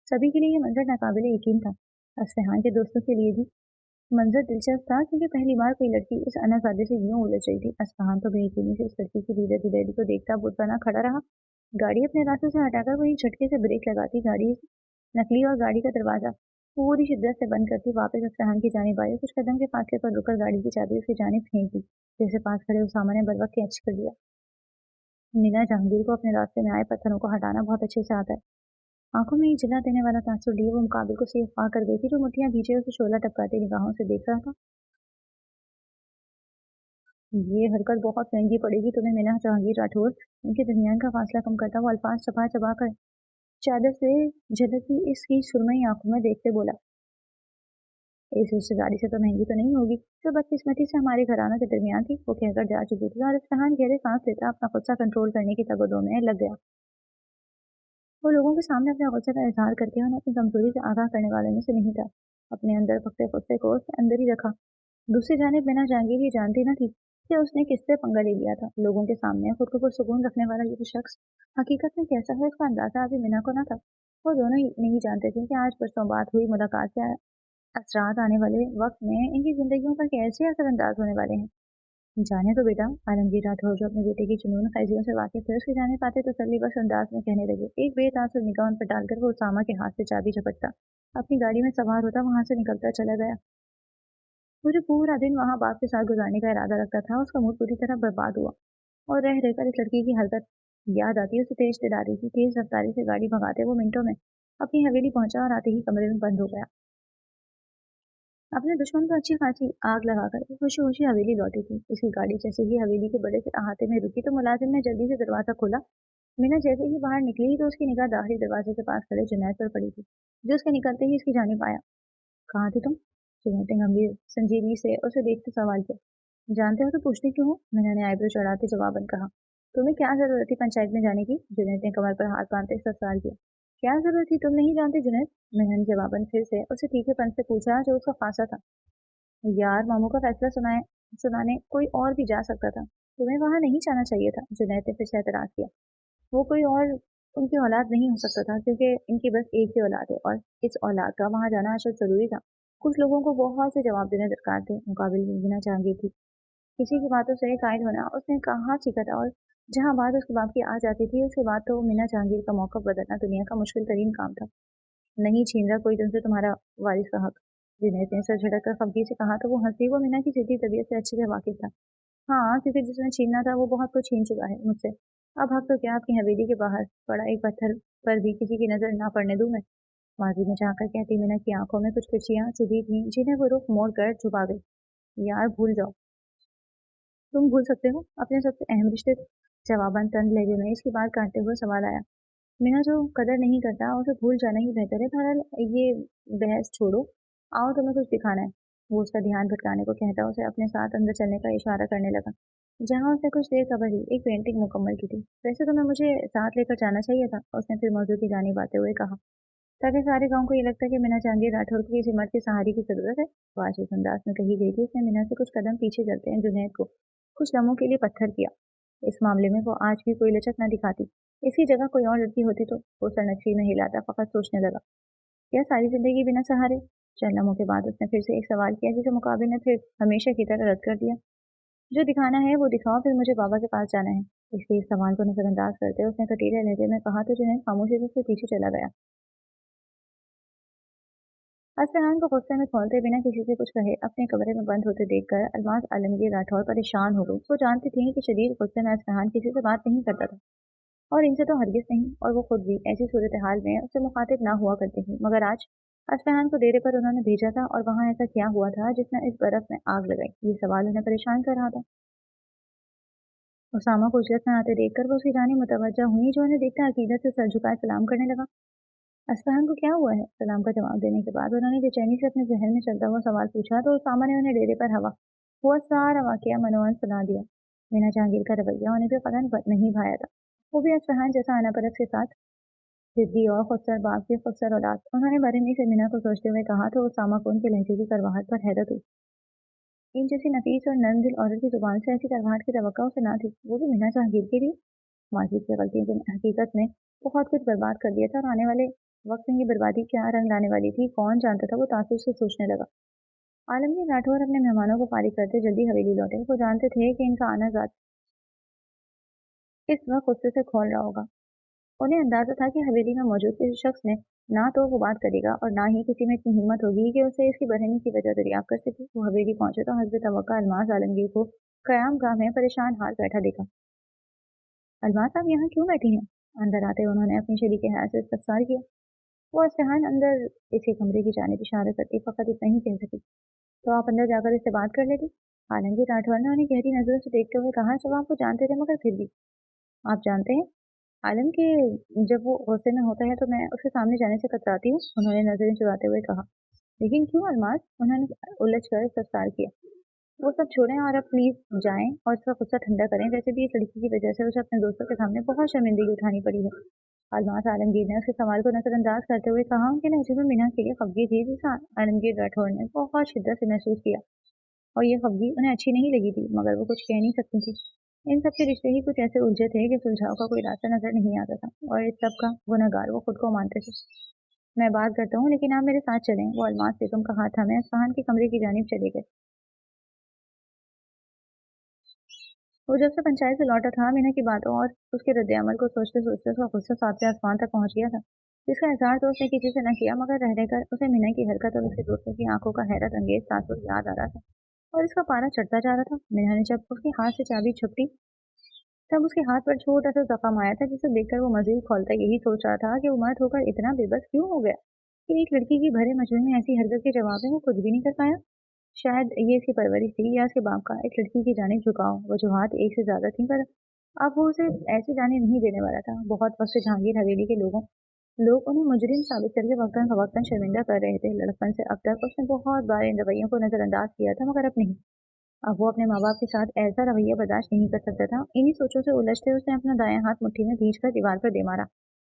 सभी के लिए ये मंजर नाकाबिले यकीन था। असफहान के दोस्तों के लिए भी मंजर दिलचस्प था, क्योंकि पहली बार कोई लड़की इस अनासादे से यूं उलझ रही थी। असफहान तो बेयकीनी से उस लड़की की धीरे धीरे को देखता बुत बना खड़ा रहा। गाड़ी अपने रास्ते से हटाकर वही झटके से ब्रेक लगाती गाड़ी नकली और गाड़ी का दरवाजा पूरी शिद्दत से बंद करती वापस असफहान की जानिब आई। कुछ कदम के फासले पर रुकर गाड़ी की चाबी उसकी जानिब फेंक दी, जैसे पास खड़े उसामा ने बर्वक कैच कर लिया। मीना जहांगीर को अपने रास्ते में आए पत्थरों को हटाना बहुत अच्छे से आता है। आंखों में एक जला देने वाला तासुर लिए वो मुकाबिल को सेफ पा कर देखी, जो मुठ्ठियां भीजे उसे शोला टपकाती निगाहों से देख रहा था। ये हरकत बहुत महंगी पड़ेगी तुम्हें मीना, जहांगीर राठौर उनके दरमियान का फासला कम करता हुआ अल्फाज चबा चबा कर चादर से झलकती इसकी सुरमई आंखों में देखते बोला, इस रिश्तेदारी से तो महंगी तो नहीं होगी जो बदकिस्मती से हमारे घरानों के दरमियान थी। वो कहकर जा चुकी थी और इफ्तिहान गहरे सांस लेता अपना गुस्सा कंट्रोल करने की तगदो में लग गया। वो लोगों के सामने अपने गुस्से का इजहार करके उन्हें अपनी कमजोरी से आगाह करने वालों में से नहीं था। अपने अंदर पकड़े गुस्से को उसने अंदर ही रखा। दूसरी जानिब बिना जहांगीर ये जानती न थी कि उसने किससे पंगा ले लिया था। लोगों के सामने खुद को पुरसुकून रखने वाला ये शख्स हकीकत में कैसा है, इसका अंदाजा अभी मीना को न था। वो दोनों ही नहीं जानते थे कि आज परसों बात हुई मुलाकात के असरात आने वाले वक्त में इनकी जिंदगियों पर कैसे असरअंदाज होने वाले हैं। जाने तो बेटा, आलमगीर राठौर जो अपने बेटे की जुनून ख्याजियों से वाकिफ थे उसकी जाने पाते तसल्ली बख्श अंदाज में कहने लगे। एक बेतासुर निगाह उन पर डालकर वो उसामा के हाथ से चाबी झपटता अपनी गाड़ी में सवार होता वहां से निकलता चला गया। वो जो पूरा दिन वहां बाप के साथ गुजारने का इरादा रखता था, उसका मूड पूरी तरह बर्बाद हुआ। और रह रहकर इस लड़की की हरकत याद आती उसे तेज दिलाती थी। तेज रफ्तारी से गाड़ी भगाते वो मिनटों में अपनी हवेली पहुंचा और आते ही कमरे में बंद हो गया। अपने दुश्मन को अच्छी खासी आग लगाकर खुशी खुशी हवेली लौटी थी। उसकी गाड़ी जैसे ही हवेली के बड़े से अहाते में रुकी तो मुलाजिम ने जल्दी से दरवाजा खोला। मीना जैसे ही बाहर निकली तो उसकी निगाह दाखिली दरवाजे के पास खड़े जुनैद पर पड़ी थी, जो उसके निकलते ही इसकी जानिब आया। कहाँ थे तुम? जुनैद ने गंभीर संजीदगी से उसे देखते सवाल किया। जानते हो तो पूछते क्यों हो? मीना ने आईब्रो चढ़ाते जवाबन कहा। तुम्हें क्या जरूरत थी पंचायत में जाने की? जुनैद ने कमर पर हाथ बांधते सवाल किया। क्या जरूरत थी तुम नहीं जानते जुनैद? मीना ने जवाबन फिर से उसे तीखेपन से पूछा, जो उसका खासा था। यार, मामू का फैसला सुनाने कोई और भी जा सकता था, तुम्हें वहां नहीं जाना चाहिए था। जुनैद ने फिर से एतराज किया। वो कोई और उनकी औलाद नहीं हो सकता था, क्योंकि इनकी बस एक ही औलाद है, और इस औलाद का वहां जाना अशद जरूरी था। कुछ लोगों को बहुत से जवाब देने दरकार थे, मुकाबिल बिना जहांगीर थी। किसी की बातों से कायल होना उसने कहाँ सीखा था, और जहाँ बात उसके बाप की आ जाती थी उसके बाद तो मीना जहांगीर का मौका बदलना दुनिया का मुश्किल तरीन काम था। नहीं छीन रहा कोई तुमसे तुम्हारा वारिस का हक, जुनैद ने सर झटक कर खफगी से कहा। तो वो हंसी। वो मीना की सीधी तबीयत से अच्छे से वाकिफ था। हाँ, क्योंकि जिसने छीनना था वो बहुत कुछ छीन चुका है मुझसे। अब हक तो क्या आपकी हवेली के बाहर पड़ा एक पत्थर पर भी किसी की नजर ना पड़ने दूं मैं। माजी में झांककर कहती मीना की आंखों में कुछ खुशियां चुभी थी, जिन्हें वो रुख मोड़ कर छुपा गई। यार भूल जाओ, तुम भूल सकते हो अपने सबसे अहम रिश्ते। जवाबन तंद लहजे में इसकी बात काटते हुए सवाल आया। मीना जो कदर नहीं करता उसे भूल जाना ही बेहतर है। बहरहाल ये बहस छोड़ो, आओ तुम्हें कुछ दिखाना है। वो उसका ध्यान भटकाने को कहता उसे अपने साथ अंदर चलने का इशारा करने लगा। जहाँ उसने कुछ देर कबल ही एक पेंटिंग मुकम्मल की थी। वैसे तो मैं मुझे साथ लेकर जाना चाहिए था, उसने फिर मौजू की जानी आते हुए कहा, ताकि सारे गांव को ये लगता है कि मीना जहांगीर राठौर को किसी मर्द के सहारे की जरूरत है। वो आज इस अंदाज में कही गई थी, उसने मीना से कुछ कदम पीछे चलते हैं जुनैद को कुछ लम्हों के लिए पत्थर किया। इस मामले में वो आज भी कोई लचक न दिखाती। इसी जगह कोई और लड़की होती तो वो सरनक्षी में हिलाता, फकत सोचने लगा, क्या सारी जिंदगी बिना सहारे? चंद लम्हों के बाद उसने फिर से एक सवाल किया, जिसे मुकाबिल ने फिर हमेशा की तरह रद्द कर दिया। जो दिखाना है वो दिखाओ, फिर मुझे बाबा के पास जाना है। इसलिए इस सवाल को नजरअंदाज करते उसने कटीले लहजे में कहा तो जुनैद खामोशी से उसके पीछे चला गया। असलहान को गुस्से में खोलते बिना किसी से कुछ कहे अपने कमरे में बंद होते देखकर अलमास आलमगीर राठौर परेशान हो गई। वो जानती थी कि शदीद गुस्से में असलहान किसी से बात नहीं करता था, और इनसे तो हरगिज नहीं, और वो खुद भी ऐसी सूरत हाल में उससे मुखातिब ना हुआ करती थी। मगर आज असलहान को डेरे पर उन्होंने भेजा था, और वहाँ ऐसा क्या हुआ था जिसने इस बर्फ में आग लगाई? ये सवाल उन्हें परेशान कर रहा था। उसामा को उजलत में आते देखकर वो उसकी जानी मुतवज्जा हुई, जो उन्हें देखते अकीदत से सर झुकाए सलाम करने लगा। असलहान को क्या हुआ है? सलाम का जवाब देने के बाद उन्होंने बेचैनी से अपने जहन में चलता हुआ सवाल पूछा, तो उसामा ने उन्हें डेरे पर हवा हुआ सारा वाकया मनोअन सुना दिया। मीना जहांगीर का रवैया उन्हें भी कदर नहीं भाया था। वो भी असलहान जैसा अनापरस के साथ जिद्दी और खुदसर बाप की खुदसर औलाद। उन्होंने बरहमी से मीना को सोचते हुए कहा, तो उसामा को उनके लहजे की करवाहट पर हैरत हुई। इन जैसी नफीस और नर्म दिल औरत की जुबान से ऐसी करवाहट की तवक्को उसे ना थी, वो भी मीना जहांगीर के लिए। माजिद की गलती की हकीकत में बहुत कुछ बर्बाद कर दिया था, और आने वाले वक्त में ये बर्बादी क्या रंग लाने वाली थी कौन जानता था। वो तासुब से सोचने लगा। आलमगीर राठौर अपने मेहमानों को फारिग करते जल्दी हवेली लौटे। वो जानते थे कि इनका आना जात इस वक्त गुस्से से खोल रहा होगा। उन्हें अंदाजा था कि हवेली में मौजूद किसी शख्स ने ना तो वो बात करेगा, और ना ही किसी में इतनी हिम्मत होगी कि उसे इसकी बरहमी की वजह दरियाफ्त कर सके। वो हवेली पहुंचे तो हस्ब तवक्का अलमास आलमगीर को कयाम गाह में परेशान हाल बैठा देखा। अलमास, आप यहाँ क्यों बैठी हैं? अंदर आते उन्होंने अपनी शरीक हयात से इस्तफसार किया। वो असफहान अंदर इसी कमरे की जानिब इशारा करती फकत इतना ही कह सकी, तो आप अंदर जाकर इससे बात कर लेती। आलमगीर राठौर ने उन्हें गहरी नजरों से देखते हुए कहा, जब आपको जानते थे मगर फिर भी। आप जानते हैं आलम के, जब वो गुस्से में होता है तो मैं उसके सामने जाने से कतराती हूँ, उन्होंने नजरें चुराते हुए कहा। लेकिन क्यों अलमास? उन्होंने उलझ कर इस्तफसार किया। वो सब छोड़ें और अब प्लीज जाएं और इसका गुस्सा ठंडा करें। वैसे भी इस लड़की की वजह से उसे अपने दोस्तों के सामने बहुत शर्मिंदगी उठानी पड़ी है। अलमास आलमगीर ने उसके सवाल को नजरअंदाज करते हुए कहा। उनके लहजे में मीना के लिए खफगी थी, जिसे आलमगीर राठौर ने बहुत शिद्दत से महसूस किया, और ये खफगी उन्हें अच्छी नहीं लगी थी, मगर वो कुछ कह नहीं सकती थी। इन सबके रिश्ते ही कुछ ऐसे उलझे थे कि सुलझाव का कोई रास्ता नजर नहीं आता था, और इस सब का गुनहगार वो खुद को मानते थे। मैं बात करता हूँ, लेकिन आप मेरे साथ चलें। वो अलमास बेगम का हाथ हमें असफहान के कमरे की जानिब चले गए। वो जब से पंचायत से लौटा था, मीना की बातों और उसके रद्द-ए-अमल को सोचते सोचते उसका गुस्सा सातवें आसमान तक पहुंच गया था, जिसका इजहार तो उसने किसी से न किया, मगर रह रहकर उसे मीना की हरकत और उसके दोस्तों की आंखों का हैरत अंगेज तासुर याद आ रहा था, और इसका पारा चढ़ता जा रहा था। मीना ने जब उसके हाथ से चाबी छुपटी, तब उसके हाथ पर छोटा सा जख्म आया था, जिसे देखकर वो मजीद खोलता यही सोच रहा था कि वो मर्द होकर इतना बेबस क्यों हो गया कि एक लड़की की भरे मजमे में ऐसी हरकत के जवाब में वो कुछ भी नहीं कर पाया। शायद ये इसकी परवरिश थी, या उसके बाप का इस लड़की की जानिब झुकाव। वजूहात एक से ज्यादा थी, पर अब वो उसे ऐसे जाने नहीं देने वाला था। बहुत वक्त से जहांगीर हवेली के लोग उन्हें मुजरिम साबित करके वक्तन फवक्तन शर्मिंदा कर रहे थे। लड़कपन से अब तक उसने बहुत बार इन रवैयों को नजरअंदाज किया था, मगर अब नहीं। अब वो अपने माँ बाप के साथ ऐसा रवैया बर्दाश्त नहीं कर सकता था। इन्हीं सोचों से उलझते उसने अपना दायां हाथ मुट्ठी में भींचकर दीवार पर दे मारा।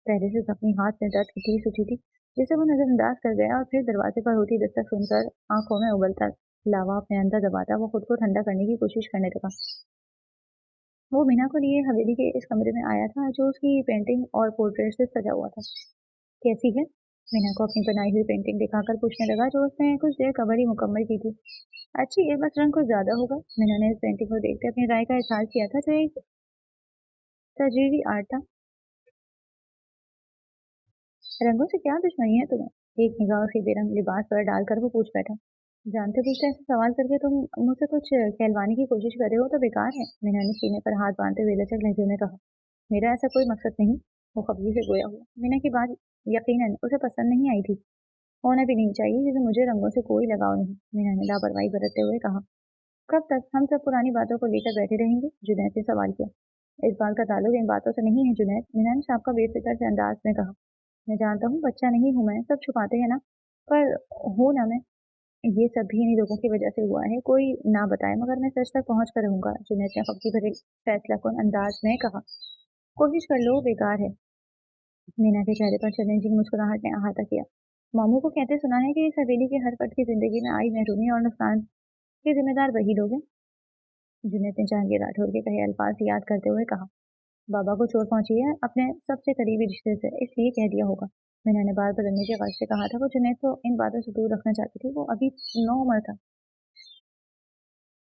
पहले से अपनी हाथ में दर्द की टीस उठी थी, जिसे वो नजरअंदाज कर गया, और फिर दरवाजे पर होती दस्तक सुनकर आंखों में उबलता लावा अपने अंदर दबाता वो खुद को ठंडा करने की कोशिश करने लगा। वो मीना को लिए हवेली के इस कमरे में आया था, जो उसकी पेंटिंग और पोर्ट्रेट से सजा हुआ था। कैसी है? मीना को अपनी बनाई हुई पेंटिंग दिखाकर पूछने लगा, जो उसने कुछ देर कबल ही मुकम्मल की थी। अच्छी है, बस रंग कुछ ज्यादा होगा। मीना ने इस पेंटिंग को देखकर अपनी राय का इजहार किया था, जो एक तजरीरी आर्ट था। रंगों से क्या दुश्मनी है तुम्हें? एक निगाह उसके बेरंग लिबास पर डालकर वो पूछ बैठा। जानते पूछते ऐसे सवाल करके तुम मुझसे कुछ कहलवाने की कोशिश कर रहे हो तो बेकार है। मीना ने सीने पर हाथ बांधते हुए लचक लहजे में कहा। मेरा ऐसा कोई मकसद नहीं। वो खफगी से गोया हुआ। मीना की बात यकीनन उसे पसंद नहीं आई थी। होना भी नहीं चाहिए, जिसे मुझे रंगों से कोई लगाव नहीं, मीना ने लापरवाही बरतते हुए कहा। कब तक हम सब पुरानी बातों को लेकर बैठे रहेंगे? जुनैद ने सवाल किया। इस बात का ताल्लुक इन बातों से नहीं है जुनैद, मीना ने साहब का बेफिक्र से अंदाज में कहा। मैं जानता हूँ बच्चा नहीं हूँ मैं, सब छुपाते हैं ना, पर हूँ ना मैं। ये सब भी इन्हीं लोगों की वजह से हुआ है, कोई ना बताए मगर मैं सच तक पहुंच कर रहूंगा, जुनैद ने फक्की भरे फैसला कौन अंदाज में कहा। कोशिश कर लो, बेकार है। मीना के चेहरे पर चैलेंजिंग मुस्कुराहट ने अहाता किया। मामू को कहते सुना है कि इस हवेली के हर फर्द की जिंदगी में आई महरूमी और नुकसान के जिम्मेदार वही लोग हैं। जुनैद ने जहांगीर राठौर के कहे अल्फाज याद करते हुए कहा। बाबा को चोट पहुंची है अपने सबसे करीबी रिश्ते से, इसलिए कह दिया होगा। मीना ने बाल बदलने के गज से कहा था। वो जुनैद को इन बातों से दूर रखना चाहती थी, वो अभी 9 उम्र था।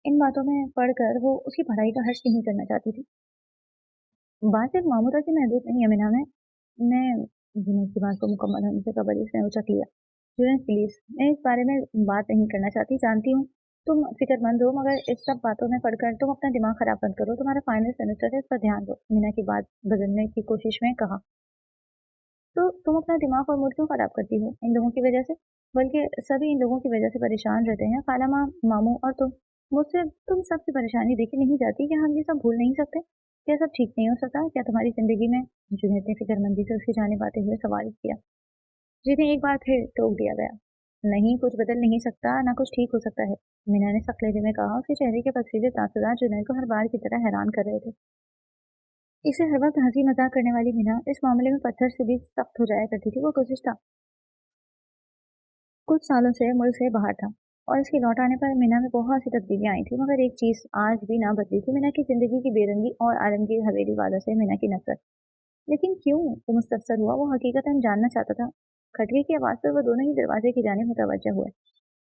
इन बातों में पढ़कर वो उसकी पढ़ाई का हर्ज नहीं करना चाहती थी। बात सिर्फ मामू तक ही महदूद नहीं है मीना में। मैं जुनैद की बात को मुकम्मल होने से कबल उसने उचक लिया। जुनैद प्लीज, मैं इस बारे में बात नहीं करना चाहती, जानती हूँ तुम फिक्रमंद हो, मगर इस सब बातों में पढ़कर तुम अपना दिमाग खराब मत करो। तुम्हारा फाइनल सेमेस्टर है, इस पर ध्यान दो। मीना की बात बदलने की कोशिश में कहा। तो तुम अपना दिमाग और मूड क्यों खराब करती हो इन लोगों की वजह से? बल्कि सभी इन लोगों की वजह से परेशान रहते हैं, खाला माँ, मामू और तुम। मुझसे तुम सबकी परेशानी देखी नहीं जाती? क्या हम ये सब भूल नहीं सकते? क्या सब ठीक नहीं हो सकता? क्या तुम्हारी जिंदगी में? जुनैद ने फिक्रमंदी से उसकी जाने आते हुए सवाल किया, जिन्हें एक बार फिर टोक दिया गया। नहीं, कुछ बदल नहीं सकता, ना कुछ ठीक हो सकता है। मीना ने सख्त लहजे में कहा। उसके चेहरे के पथरीले तासुरात जुनैद को हर बार की तरह हैरान कर रहे थे। इसे हर वक्त हंसी मजाक करने वाली मीना इस मामले में पत्थर से भी सख्त हो जाया करती थी। वो गुज़िश्ता कुछ सालों से मुल्क से बाहर था और इसके लौट आने पर मीना में बहुत सी तब्दीलियां आई थी, मगर एक चीज आज भी ना बदली थी, मीना की जिंदगी की बेरंगी और आलमगीर हवेली वालों से मीना की नफरत। लेकिन क्यों वो मुस्तफसर हुआ, वो हकीकतन जानना चाहता था। खटके की आवाज पर वो दोनों ही दरवाजे की जानिब मुतवज्जह हुए।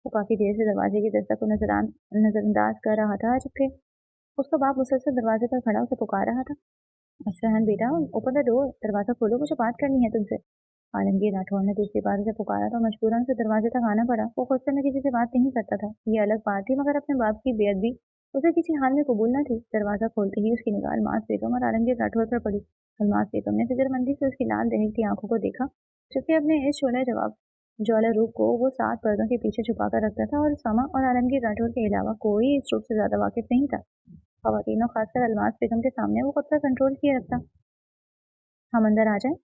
वो काफी देर से दरवाजे की दस्तक को नजरअंदाज कर रहा था, जबकि उसका बाप मुसलसल दरवाजे पर खड़ा उसे पुकार रहा था। असरहन बेटा, ओपन द डोर, दरवाजा खोलो, मुझे बात करनी है तुमसे। आलमगीर राठौर ने दूसरी बार उसे पुकारा तो मजबूरन उसे दरवाजे तक आना पड़ा। वो गुस्से में किसी से बात नहीं करता था, ये अलग बात थी, मगर अपने बाप की बेअदबी उसे किसी हाल में कबूल न थी। दरवाजा खोलते ही उसकी निगाह अलमास बेगम और आलमगीर राठौर पर पड़ी। अलमास बेगम ने फिक्रमंदी से उसकी लाल दहकती आंखों को देखा, जबकि अपने इस शोले जवाब ज्वाला रूप को वो 7 पर्दों के पीछे छुपा कर रखता था और समा और आलमगीर राठौर के अलावा कोई इस रूप से ज्यादा वाकिफ नहीं था। खवातीन और खासकर अलमास बेगम के सामने वो कब तक कंट्रोल किए रखता। हम अंदर आ जाए?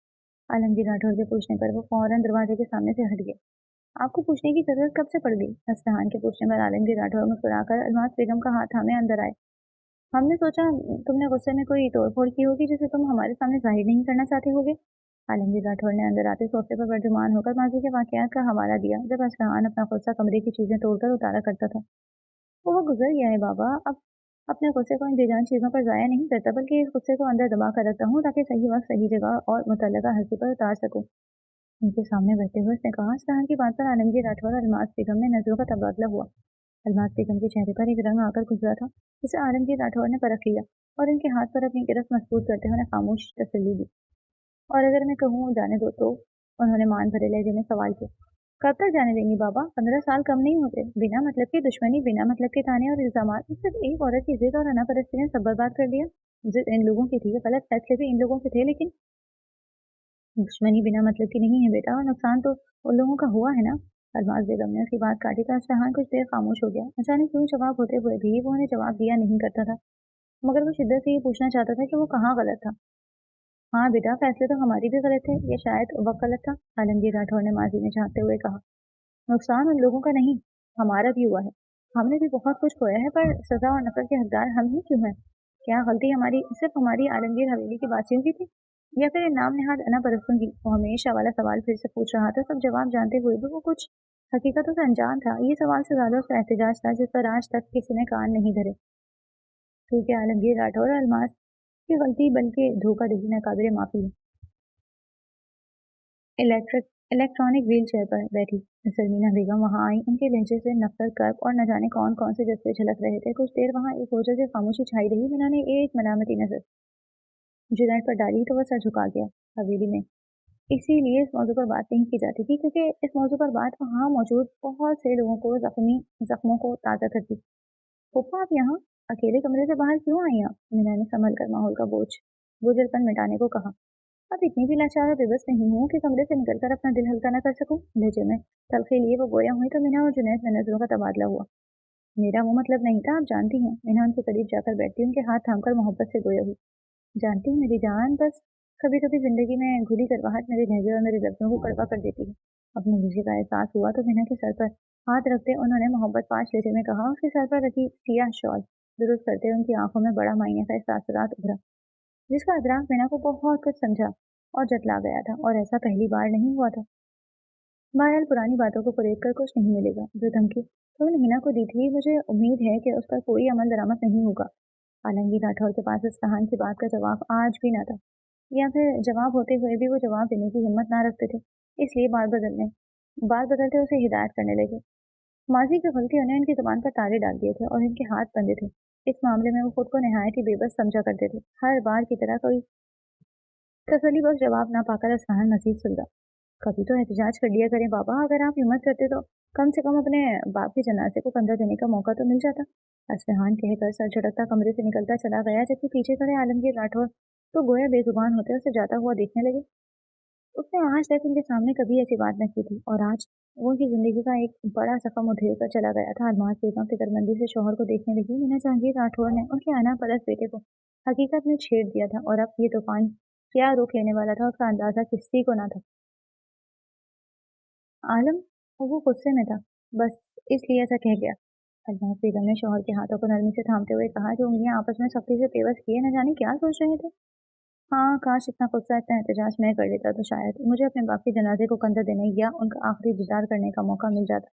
आलमगीर राठौर के पूछने पर वो फौरन दरवाजे के सामने से हट गया। आपको पूछने की जरूरत कब से पड़ गई? असफहान के पूछने पर आलमगीर राठौर मुस्कुराकर अलमास बेगम का हाथ थामे अंदर आए। हमने सोचा तुमने गुस्से में कोई तोड़फोड़ की होगी जिसे तुम हमारे सामने जाहिर नहीं करना चाहते होगे। आलमगीर राठौर ने अंदर आते सोफे पर बर्जुमान होकर माजी के वाकयात का हवाला दिया, जब असफहान अपना गुस्सा कमरे की चीजें तोड़कर उतारा करता था। वो गुजर गया है बाबा। अब अपने गुस्से को इन बेजान चीजों पर जाया नहीं करता, बल्कि इस गुस्से को अंदर दबा कर रखता हूँ ताकि सही वक्त सही जगह और मुतल्लका हस्ती पर उतार सकूं। उनके सामने बैठे हुए उसने कहा। सहान की बात पर आलमगीर राठौर और अलमास बेगम में नजरों का तबादला हुआ। अलमास बेगम के चेहरे पर एक रंग आकर गुजरा था, जिसे आलमगीर राठौर ने परख लिया और इनके हाथ पर अपनी गिरफ्त मजबूत करते हुए खामोश तसल्ली दी। और अगर मैं कहूँ जाने दो तो? उन्होंने मान भरे लहजे में सवाल किया। कब तक जाने देंगी बाबा? 15 साल कम नहीं होते। बिना मतलब की दुश्मनी, बिना मतलब के ताने और इल्जाम, सिर्फ एक औरत की जिद और अनापरस्ती ने सब बर्बाद कर दिया। जिद इन लोगों की थी, गलत फैसले भी इन लोगों के थे, लेकिन दुश्मनी बिना मतलब की नहीं है बेटा, और नुकसान तो उन लोगों का हुआ है ना। अलमास बेगम ने उसकी बात काटी तो असफहान कुछ देर खामोश हो गया। अचानक क्यों जवाब होते हुए भी वो उन्हें जवाब दिया नहीं करता था, मगर वो शिद्दत से ये पूछना चाहता था कि वो कहाँ गलत था। हाँ बेटा, फैसले तो हमारी भी गलत थे, ये शायद वक्त गलत था। आलमगीर राठौर ने माजी में झांकते हुए कहा। नुकसान उन लोगों का नहीं, हमारा भी हुआ है। हमने भी बहुत कुछ खोया है, पर सजा और नफरत के हकदार हम ही क्यों हैं? क्या गलती हमारी, सिर्फ हमारी आलमगीर हवेली की बासियों की थी, या फिर इन नाम नेहाद अना परस्तों की? वो हमेशा वाला सवाल फिर से पूछ रहा था, सब जवाब जानते हुए भी वो कुछ हकीकतों से अनजान था। ये सवाल से ज्यादा उसका एहतजाज था, जिस पर आज तक किसी ने कान नहीं धरे। क्योंकि आलमगीर राठौर और अलमास की गलती बल्कि धोखाधड़ी नाकाबिले माफी है। इलेक्ट्रॉनिक व्हील चेयर पर बैठी सरमीना बेगम वहां आई। उनके लहजे से नफरत, कर्ब और न जाने कौन कौन से जज्बे झलक रहे थे। कुछ देर वहां एक ओझल से खामोशी छाई रही। मीना ने एक मलामती नजर जुनैद पर डाली तो वह सर झुका गया। हवेली में इसीलिए इस मौजू पर बात नहीं की जाती थी, क्योंकि इस मौजू पर बात वहाँ मौजूद बहुत से लोगों को जख्मों को ताज़ा करती। पप्पा, आप यहाँ अकेले कमरे से बाहर क्यों आई आप? मीना ने संभल कर माहौल का बोझलपन मिटाने को कहा। अब इतनी भी लाचार और बेबस नहीं हूँ कि कमरे से निकलकर अपना दिल हल्का न कर सकूं। लहजे में तलखी लिए वो गोया हुई तो मीना और जुनैद में नजरों का तबादला हुआ। मेरा वो मतलब नहीं था, आप जानती हैं। मीना उनके करीब जाकर बैठती, उनके हाथ थामकर मोहब्बत से गोया हुई। जानती हूँ मेरी जान, बस कभी कभी जिंदगी में घुली करवाहट मेरे लहजे और मेरे लफ्जों को कड़वा कर देती है। अपने लहजे का एहसास हुआ तो मीना के सर पर हाथ रखते उन्होंने मोहब्बत पाश लेते में कहा। उसके सर पर रखी सियाह शॉल दुरुस्त करते उनकी आंखों में बड़ा मायने का एहसास उभरा, जिसका अदराक मीना को बहुत कुछ समझा और जतला गया था, और ऐसा पहली बार नहीं हुआ था। बहरहाल पुरानी बातों को कुरेद कर कुछ नहीं मिलेगा। जो धमकी तुमने मीना को दी थी, मुझे उम्मीद है कि उस पर कोई अमल दरामद नहीं होगा। आलमगीर राठौर के पास इस कहानी की बात का जवाब आज भी न था, या फिर जवाब होते हुए भी वो जवाब देने की हिम्मत ना रखते थे, इसलिए बात बदलते उसे हिदायत करने लगे। माजी की गलती उन्हें इनकी जुबान पर ताले डाल दिए थे और इनके हाथ बंधे थे। इस मामले में वो खुद को नहायत ही बेबस समझा करते थे। हर बार की तरह कोई तसल्ली बख्श जवाब ना पाकर असफहान मजीद सुलझा। कभी तो एहतजाज कर लिया करें बाबा, अगर आप हिम्मत करते तो कम से कम अपने बाप के जनाजे को कंधा देने का मौका तो मिल जाता। असफहान कहकर सर झटकता कमरे से निकलता चला गया, जबकि पीछे खड़े आलमगीर राठौर तो गोया बेजुबान होते उसे जाता हुआ देखने लगे। उसने आज तक उनके सामने कभी ऐसी बात न की थी, और आज वो उनकी जिंदगी का एक बड़ा सफर उधेड़ कर चला गया था। अलमाज बेगम फिक्रमंदी से शौहर को देखने लगी। मीना जहांगीर राठौर ने उनके आना परस बेटे को हकीकत में छेड़ दिया था, और अब ये तूफान क्या रुख लेने वाला था उसका अंदाजा किसी को ना था। आलम वो गुस्से में था, बस इसलिए ऐसा कह गया। अलमाज बेगम ने शौहर के हाथों को नरमी से थामते हुए कहा, जो उंगलियां आपस में सख्ती से पेवस किए न जाने क्या सोच रहे थे। हाँ, काश इतना गुस्सा इतना एहतजाज मैं कर लेता तो शायद मुझे अपने बाप के जनाजे को कंधा देने या उनका आखिरी दीदार करने का मौका मिल जाता।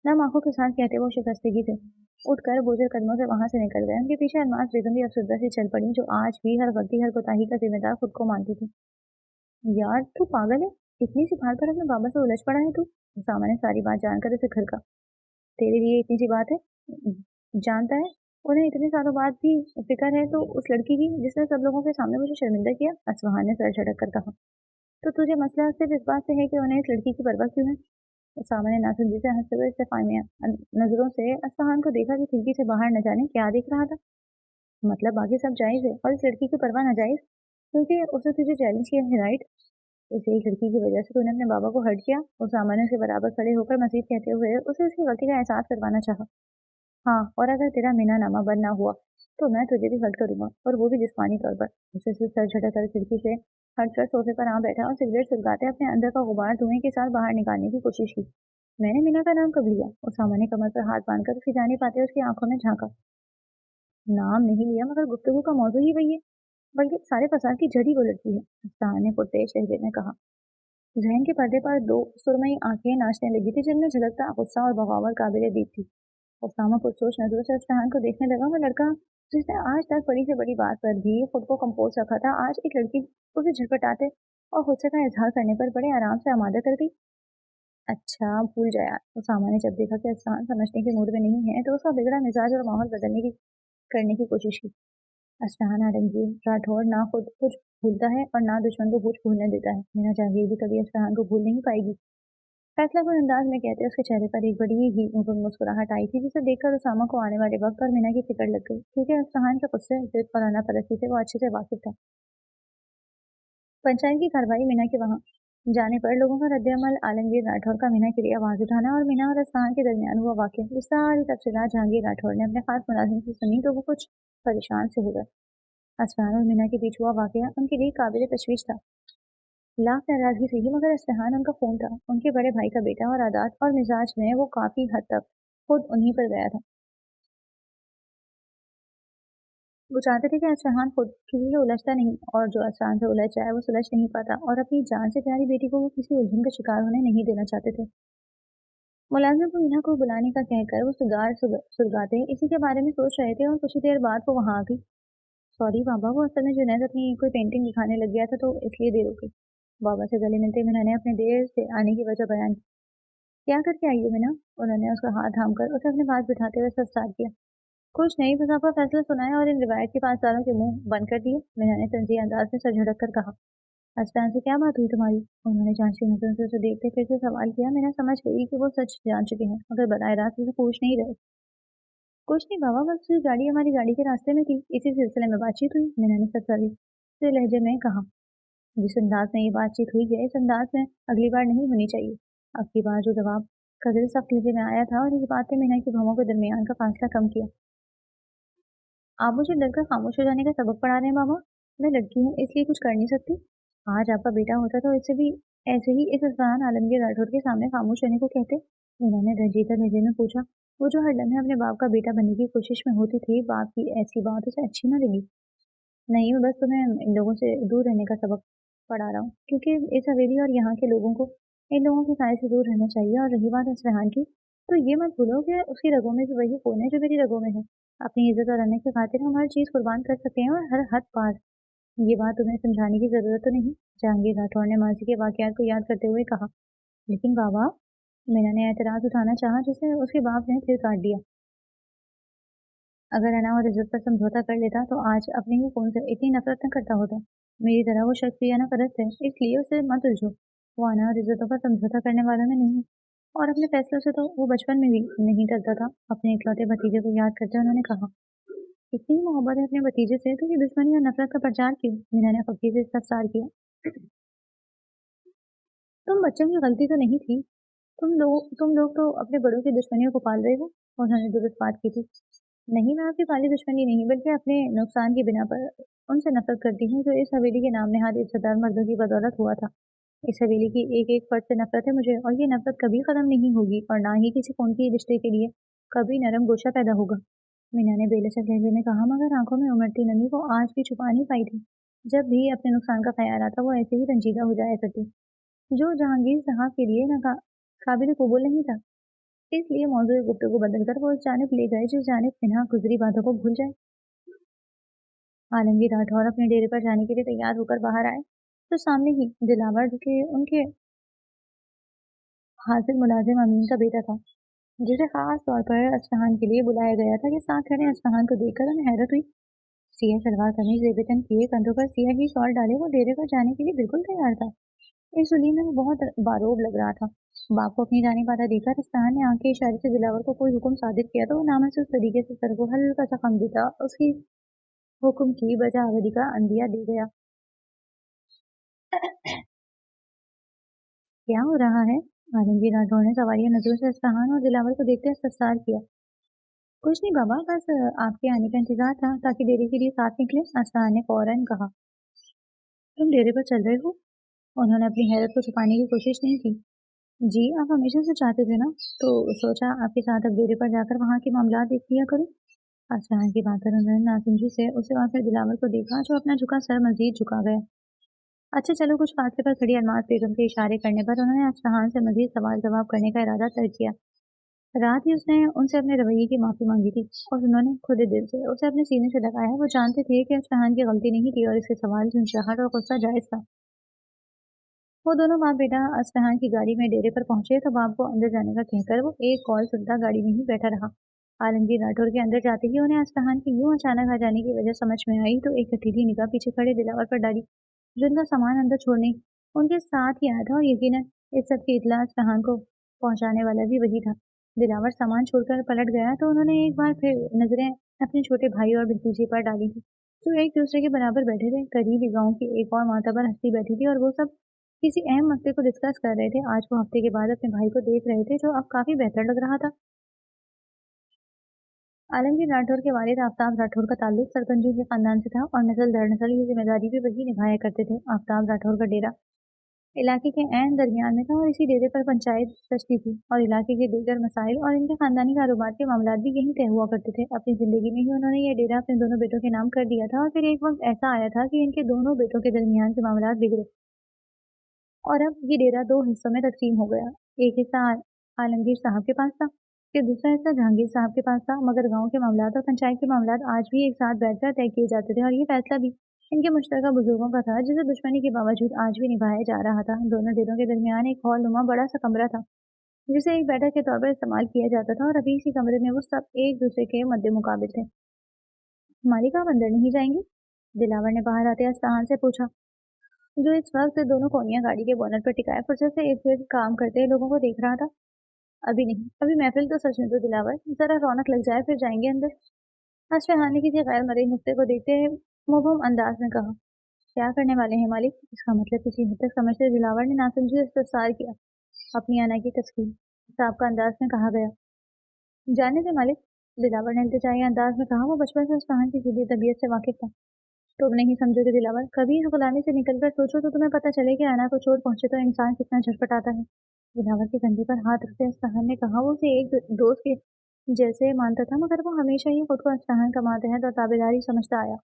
नम आंखों के साथ कहते वो शिकस्तगी थे उठकर बोझल कदमों से वहां से निकल गए। उनके पीछे अलमाज बेगम भी अफसरदा से चल पड़ी, जो आज भी हर गलती हर कोताही का जिम्मेदार खुद को मानती थी। यार तू पागल है, इतनी सी बात पर अपने बाबा से उलझ पड़ा है तू। उसामा ने सारी बात जानकर उसे घर का, तेरे लिए इतनी सी बात है, जानता है उन्हें इतने सालों बाद भी फिक्र है तो उस लड़की की जिसने सब लोगों के सामने मुझे शर्मिंदा किया। असफहान ने सर झटक कर कहा, तो तुझे मसला सिर्फ इस बात से है कि उन्हें इस लड़की की परवाह क्यों है। उसामा ने नासुजी से हंसते हुए इस्तेफामिया नजरों से असफहान को देखा कि खिड़की से बाहर न जाने क्या देख रहा था। मतलब बाकी सब जायज है और इस लड़की की परवाह नाजायज, क्योंकि उसने तुझे चैलेंज किया है, राइट। इस एक लड़की की वजह से तूने अपने बाबा को हर्ट किया। उसामा ने उसके बराबर खड़े होकर मजीद कहते हुए उसे उसकी गलती का एहसास करवाना चाहा। हाँ, और अगर तेरा मीना नामा बंद ना हुआ तो मैं तुझे भी हर्ट करूंगा, और वो भी जिस्मानी तौर पर। उसे सिर्फ सर झटक कर खिड़की से हटकर सोफे पर आ बैठा और सिगरेट सुलगाते अपने अंदर का गुबार धुएं के साथ बाहर निकालने की कोशिश की। मैंने मीना का नाम कब लिया। उसामा ने कमर पर हाथ बांधकर उसकी जाने पाते उसकी आंखों में झांका। नाम नहीं लिया, मगर गुफ्तगू का मौजू ही वही है, बल्कि सारे फसाद की जड़ ही वो लड़की है। अफसान ने पुरतेज लहजे में कहा। जहन के पर्दे पर दो सुरमई आंखें नाचने लगी थी, जिनमें झलकता गुस्सा और बगावत काबिल दीद थी। उसामा पुरसोच नजरों से अफसान को देखने लगा। वो लड़का जिसने आज तक बड़ी से बड़ी बात पर भी खुद को कंपोज रखा था, आज एक लड़की उसे झटपटाते और गुस्से का इजहार करने पर बड़े आराम से आमादा कर गई। अच्छा भूल जा यार। उसामा ने जब देखा कि अफसान समझने के मूड में नहीं है, तो उसका बिगड़ा मिजाज और माहौल बदलने की करने की कोशिश की। अफसान आलमगीर राठौर ना खुद कुछ भूलता है और ना दुश्मन को कुछ भूलने देता है। मीना जहांगीर भी कभी अफसान को भूल नहीं पाएगी। फैसलाकुन अंदाज में कहते उसके चेहरे पर एक बड़ी ही मुस्कुराहट आई थी, जिसे देखकर उसामा को आने वाले वक्त और मीना की फिक्र लग गई, क्योंकि अफसान के गुस्से जिद और आना परस्ती से वो अच्छे से वाकिफ था। पंचायत की कार्रवाई मीना के वहां जाने पर लोगों का रद्द-ए-अमल आलमगीर राठौर का मीना के लिए आवाज उठाना और मीना और अफसान के दरमियान हुआ वाकया, ये सारी तफसीलात जहांगीर राठौर ने अपने खास मुलाजिम से सुनी तो वो कुछ परेशान से हो गए। अफसान और मीना के बीच हुआ वाकया उनके लिए काबिल तशवीश था। लाख नाराजगी सही, मगर इस्तेहान उनका खून था, उनके बड़े भाई का बेटा, और आदत और मिजाज में वो काफी हद तक खुद उन्हीं पर गया था। वो चाहते थे कि इस्तेहान खुद किसी से उलझता नहीं, और जो अफसान से उलझ जाए वो सुलझ नहीं पाता, और अपनी जान से प्यारी बेटी को वो किसी उलझन का शिकार होने नहीं देना चाहते थे। मुलाजिम को मीना को बुलाने का कहकर वो सिगार सुलगाते इसी के बारे में सोच रहे थे, और कुछ ही देर बाद वो वहां आ गई। सॉरी बाबा, वो असल में जुनैद अपनी कोई पेंटिंग दिखाने लग गया था, तो इसलिए देर हो गई। बाबा से गले मिलते मीना ने अपने देर से आने की वजह बयान की। क्या करके आई हो मीना। उन्होंने उसका हाथ थामकर उसे अपने पास बिठाते हुए सरसार किया। कुछ नहीं, बस आपका फैसला सुनाया और इन रिवायत के पासदारों के मुंह बंद कर दिए। मीना ने तंजीह अंदाज में सर झटक कर कहा। अजलान से क्या बात हुई तुम्हारी। उन्होंने जांचती नजरों से उसे देखते फिर से सवाल किया। मीना समझ गई कि वो सच जान चुके हैं, मगर बताए रात उसे पूछ नहीं रहे। कुछ नहीं बाबा, बस उसकी गाड़ी हमारी गाड़ी के रास्ते में थी, इसी सिलसिले में बातचीत हुई। मीना ने सरसरी से लहजे में कहा। जिस अंदाज में ये बातचीत हुई है, इस अंदाज में अगली बार नहीं होनी चाहिए। अब की बार जो जवाब कदर सख्त लहजे में आया था, और इस बात ने मीना की भवों के दरमियान का फासला कम किया। आप मुझे डरकर खामोश हो जाने का सबक पढ़ा रहे हैं बाबा। मैं लड़की हूँ, इसलिए कुछ कर नहीं सकती। आज आपका बेटा होता तो इससे भी ऐसे ही इस अफसान आलमगीर राठौर के सामने खामोश रहने को कहते। मीना ने रंजीता लहजे में पूछा। वो जो हर लम्हे अपने बाप का बेटा बनने की कोशिश में होती थी, बाप की ऐसी बात उसे अच्छी न लगी। नहीं, मैं बस तुम्हें इन लोगों से दूर रहने का सबक पढ़ा रहा हूँ, क्योंकि इस हवेली और यहाँ के लोगों को इन लोगों के साय से दूर रहना चाहिए। और रही बात असफहान की, तो ये मत भूलो कि उसकी रगों में भी वही खून है जो मेरी रगों में है। अपनी इज्जत और रहने की खातिर हम हर चीज कुर्बान कर सकते हैं, और हर हद पार। ये बात तुम्हें समझाने की जरूरत तो नहीं, जहांगीर राठौर ने मासी के वाकयात को याद करते हुए कहा। लेकिन बाबा, मीना ने एतराज उठाना चाहा, जिसे उसके बाप ने फिर काट दिया। अगर अना और इज्जत पर समझौता कर लेता तो आज अपने ही खून से इतनी नफरत न करता होता। मेरी तरह वो शख्स भी अना परस्त है, इसलिए उसे मत उलझो। वो अना और इज्जतों पर समझौता करने वालों में नहीं, और अपने फैसलों से तो वो बचपन में भी नहीं डरता था। अपने इकलौते भतीजे को याद करते उन्होंने कहा, इतनी मोहब्बत है अपने भतीजे से, तो ये दुश्मनी और नफरत का प्रचार क्यों? मीना ने फकीर से इस्तफसार किया। तुम बच्चों की गलती तो नहीं थी। तुम लोग तो अपने बड़ों की दुश्मनियों को पाल रहे हो। उन्होंने दुरुस्त बात की थी। नहीं, मैं आपकी काली दुश्मनी नहीं, बल्कि अपने नुकसान की बिना पर उनसे नफरत करती हूँ, जो इस हवेली के नाम नहाद इज्जतदार मर्दों की बदौलत हुआ था। इस हवेली की एक एक फर्द से नफरत है मुझे, और ये नफरत कभी खत्म नहीं होगी, और ना ही किसी खून के रिश्ते के लिए कभी नरम गोशा पैदा होगा। मीना ने बेलचक लहजे में कहा, मगर आंखों में उमड़ती नमी वो आज भी छुपा नहीं पाई थी। जब भी अपने नुकसान का ख्याल आता, वो ऐसे ही रंजीदा हो जाया करती, जो जहांगीर साहब के लिए काबिल कबूल नहीं था। इसलिए मौजूद गुफ्तगू बदलकर वो उस जानिब ले गए जिस जानिब बिना गुजरी बातों को भूल जाए। आलमगीर राठौर अपने डेरे पर जाने के लिए तैयार होकर बाहर आए, तो सामने ही दिलावर के उनके हाजिर मुलाजिम अमीन का बेटा था, जिसे खास तौर पर असफहान के लिए बुलाया गया था। कि साथ खड़े असफहान को देखकर उन्हें हैरत हुई। सिया सलवार कमीज बेबतन किए, कंधों पर सिया ही शॉल डाले, वो डेरे पर जाने के लिए बिल्कुल तैयार था। इस जुली में वो बहुत बारोब लग रहा था। बाप को अपनी जाने पाता देखकर असफहान ने आंख के इशारे से दिलावर को कोई हुक्म सादिर किया, तो वो नामहसूस तरीके से सर को हल्का सा खम देता उसकी हुक्म की बजावरी का अंदिया दे गया। क्या हो रहा है? आलमगीर राठौर ने सवालिया नजरों से असफहान और दिलावर को देखते इस्तफसार किया। कुछ नहीं बाबा, बस आपके आने का इंतजार था, ताकि डेरे के लिए साथ निकले। असफहान ने फौरन कहा। तुम डेरे पर चल रहे हो? उन्होंने अपनी हैरत को छुपाने की कोशिश नहीं की। जी, आप हमेशा से चाहते थे ना, तो सोचा आपके साथ अब डेरे पर जाकर वहाँ के मामला देख लिया करूं। असफहान की बात पर उन्होंने नासमझी से उसे और फिर दिलावर को देखा, जो अपना झुका सर मजीद झुका गया। अच्छा चलो, कुछ फासले पर खड़ी अल्मास बेगम के इशारे करने पर उन्होंने असफहान से मजीद सवाल जवाब करने का इरादा तय किया। रात ही उसने उनसे अपने रवैये की माफी मांगी थी, और उन्होंने खुद ही दिल से उसे अपने सीने से लगाया। वो जानते थे कि असफहान की गलती नहीं थी, और इसके सवाल, झुंझलाहट और गुस्सा जायज था। वो दोनों बाप बेटा असफहान की गाड़ी में डेरे पर पहुंचे, तो बाप को अंदर जाने का कहकर वो एक कॉल सुनता गाड़ी में ही बैठा रहा। आलमगीर राठौर के अंदर जाते ही उन्हें असफहान की यूं अचानक आ जाने की वजह समझ में आई, तो एक हथेली निगाह पीछे खड़े दिलावर पर डाली, जो उनका सामान अंदर छोड़ने उनके साथ ही आया था। और यकीनन इस सब की इतला असफहान को पहुंचाने वाला भी वही था। दिलावर सामान छोड़कर पलट गया, तो उन्होंने एक बार फिर नजरें अपने छोटे भाई और भतीजे पर डाली थी, जो एक दूसरे के बराबर बैठे थे। करीब ही गाँव की एक और मातबर हस्ती बैठी थी, और वो सब किसी अहम मसले को डिस्कस कर रहे थे। आज वो हफ्ते के बाद अपने भाई को देख रहे थे, जो अब काफी बेहतर लग रहा था। आलमगीर राठौर के वालिद आफ्ताब राठौर का ताल्लुक सरपंचों के खानदान से था, और नस्ल दर नस्ल ये जिम्मेदारी भी वही निभाया करते थे। आफ्ताब राठौर का डेरा इलाके के ऐन दरमियान में था, और इसी डेरे पर पंचायत सचती थी, और इलाके के दीगर मसाइल और इनके खानदानी कारोबार के मामला भी यहीं तय हुआ करते थे। अपनी जिंदगी में ही उन्होंने यह डेरा अपने दोनों बेटों के नाम कर दिया था, और फिर एक वक्त ऐसा आया था कि इनके दोनों बेटों के दरमियान के मामला बिगड़े, और अब ये डेरा दो हिस्सों में तकसीम हो गया। एक हिस्सा आलमगीर साहब के पास था, फिर दूसरा हिस्सा जहांगीर साहब के पास था। मगर गांव के मामलात और पंचायत के मामलात आज भी एक साथ बैठकर तय किए जाते थे, और ये फैसला भी इनके मुश्तरका बुजुर्गों का था, जिसे दुश्मनी के बावजूद आज भी निभाया जा रहा था। दोनों डेरों के दरमियान एक हॉल नुमा बड़ा सा कमरा था, जिसे एक बैठक के तौर पर इस्तेमाल किया जाता था, और अभी इसी कमरे में वो सब एक दूसरे के मद्दे मुकाबिल थे। मालिक, आप अंदर नहीं जाएंगे? दिलावर ने बाहर आते असफहान से पूछा, जो इस वक्त दोनों कोनिया गाड़ी के बोनट पर टिकाए फुर्सत से इर्द गिर्द काम करते लोगों को देख रहा था। अभी नहीं, अभी महफिल तो सच में तो दिलावर, जरा रौनक लग जाए फिर जाएंगे अंदर। अश्वहानी ने किसी गैर मरे नुक्ते को देखते हुए मुबहम अंदाज में कहा। क्या करने वाले हैं मालिक? इसका मतलब किसी हद तक समझते दिलावर ने नासमझी इस्तफसार किया। अपनी आना की तस्कीन साहब का अंदाज में कहा गया। जाने से मालिक, दिलावर ने इल्तिजाई अंदाज में कहा। वो बचपन से अश्वहान की सीधी तबीयत से वाकिफ था। तुम नहीं समझोगे दिलावर, कभी इस गुलामी से निकल कर सोचो तो तुम्हें पता चले कि आना को चोट पहुंचे तो इंसान कितना झटपटाता है। दिलावर के कंधे पर हाथ रखते अस्ताहान ने कहा। वो उसे एक दोस्त के जैसे मानता था, मगर वो हमेशा ही खुद को अस्ताहान का मातहत और ताबेदारी समझता आया।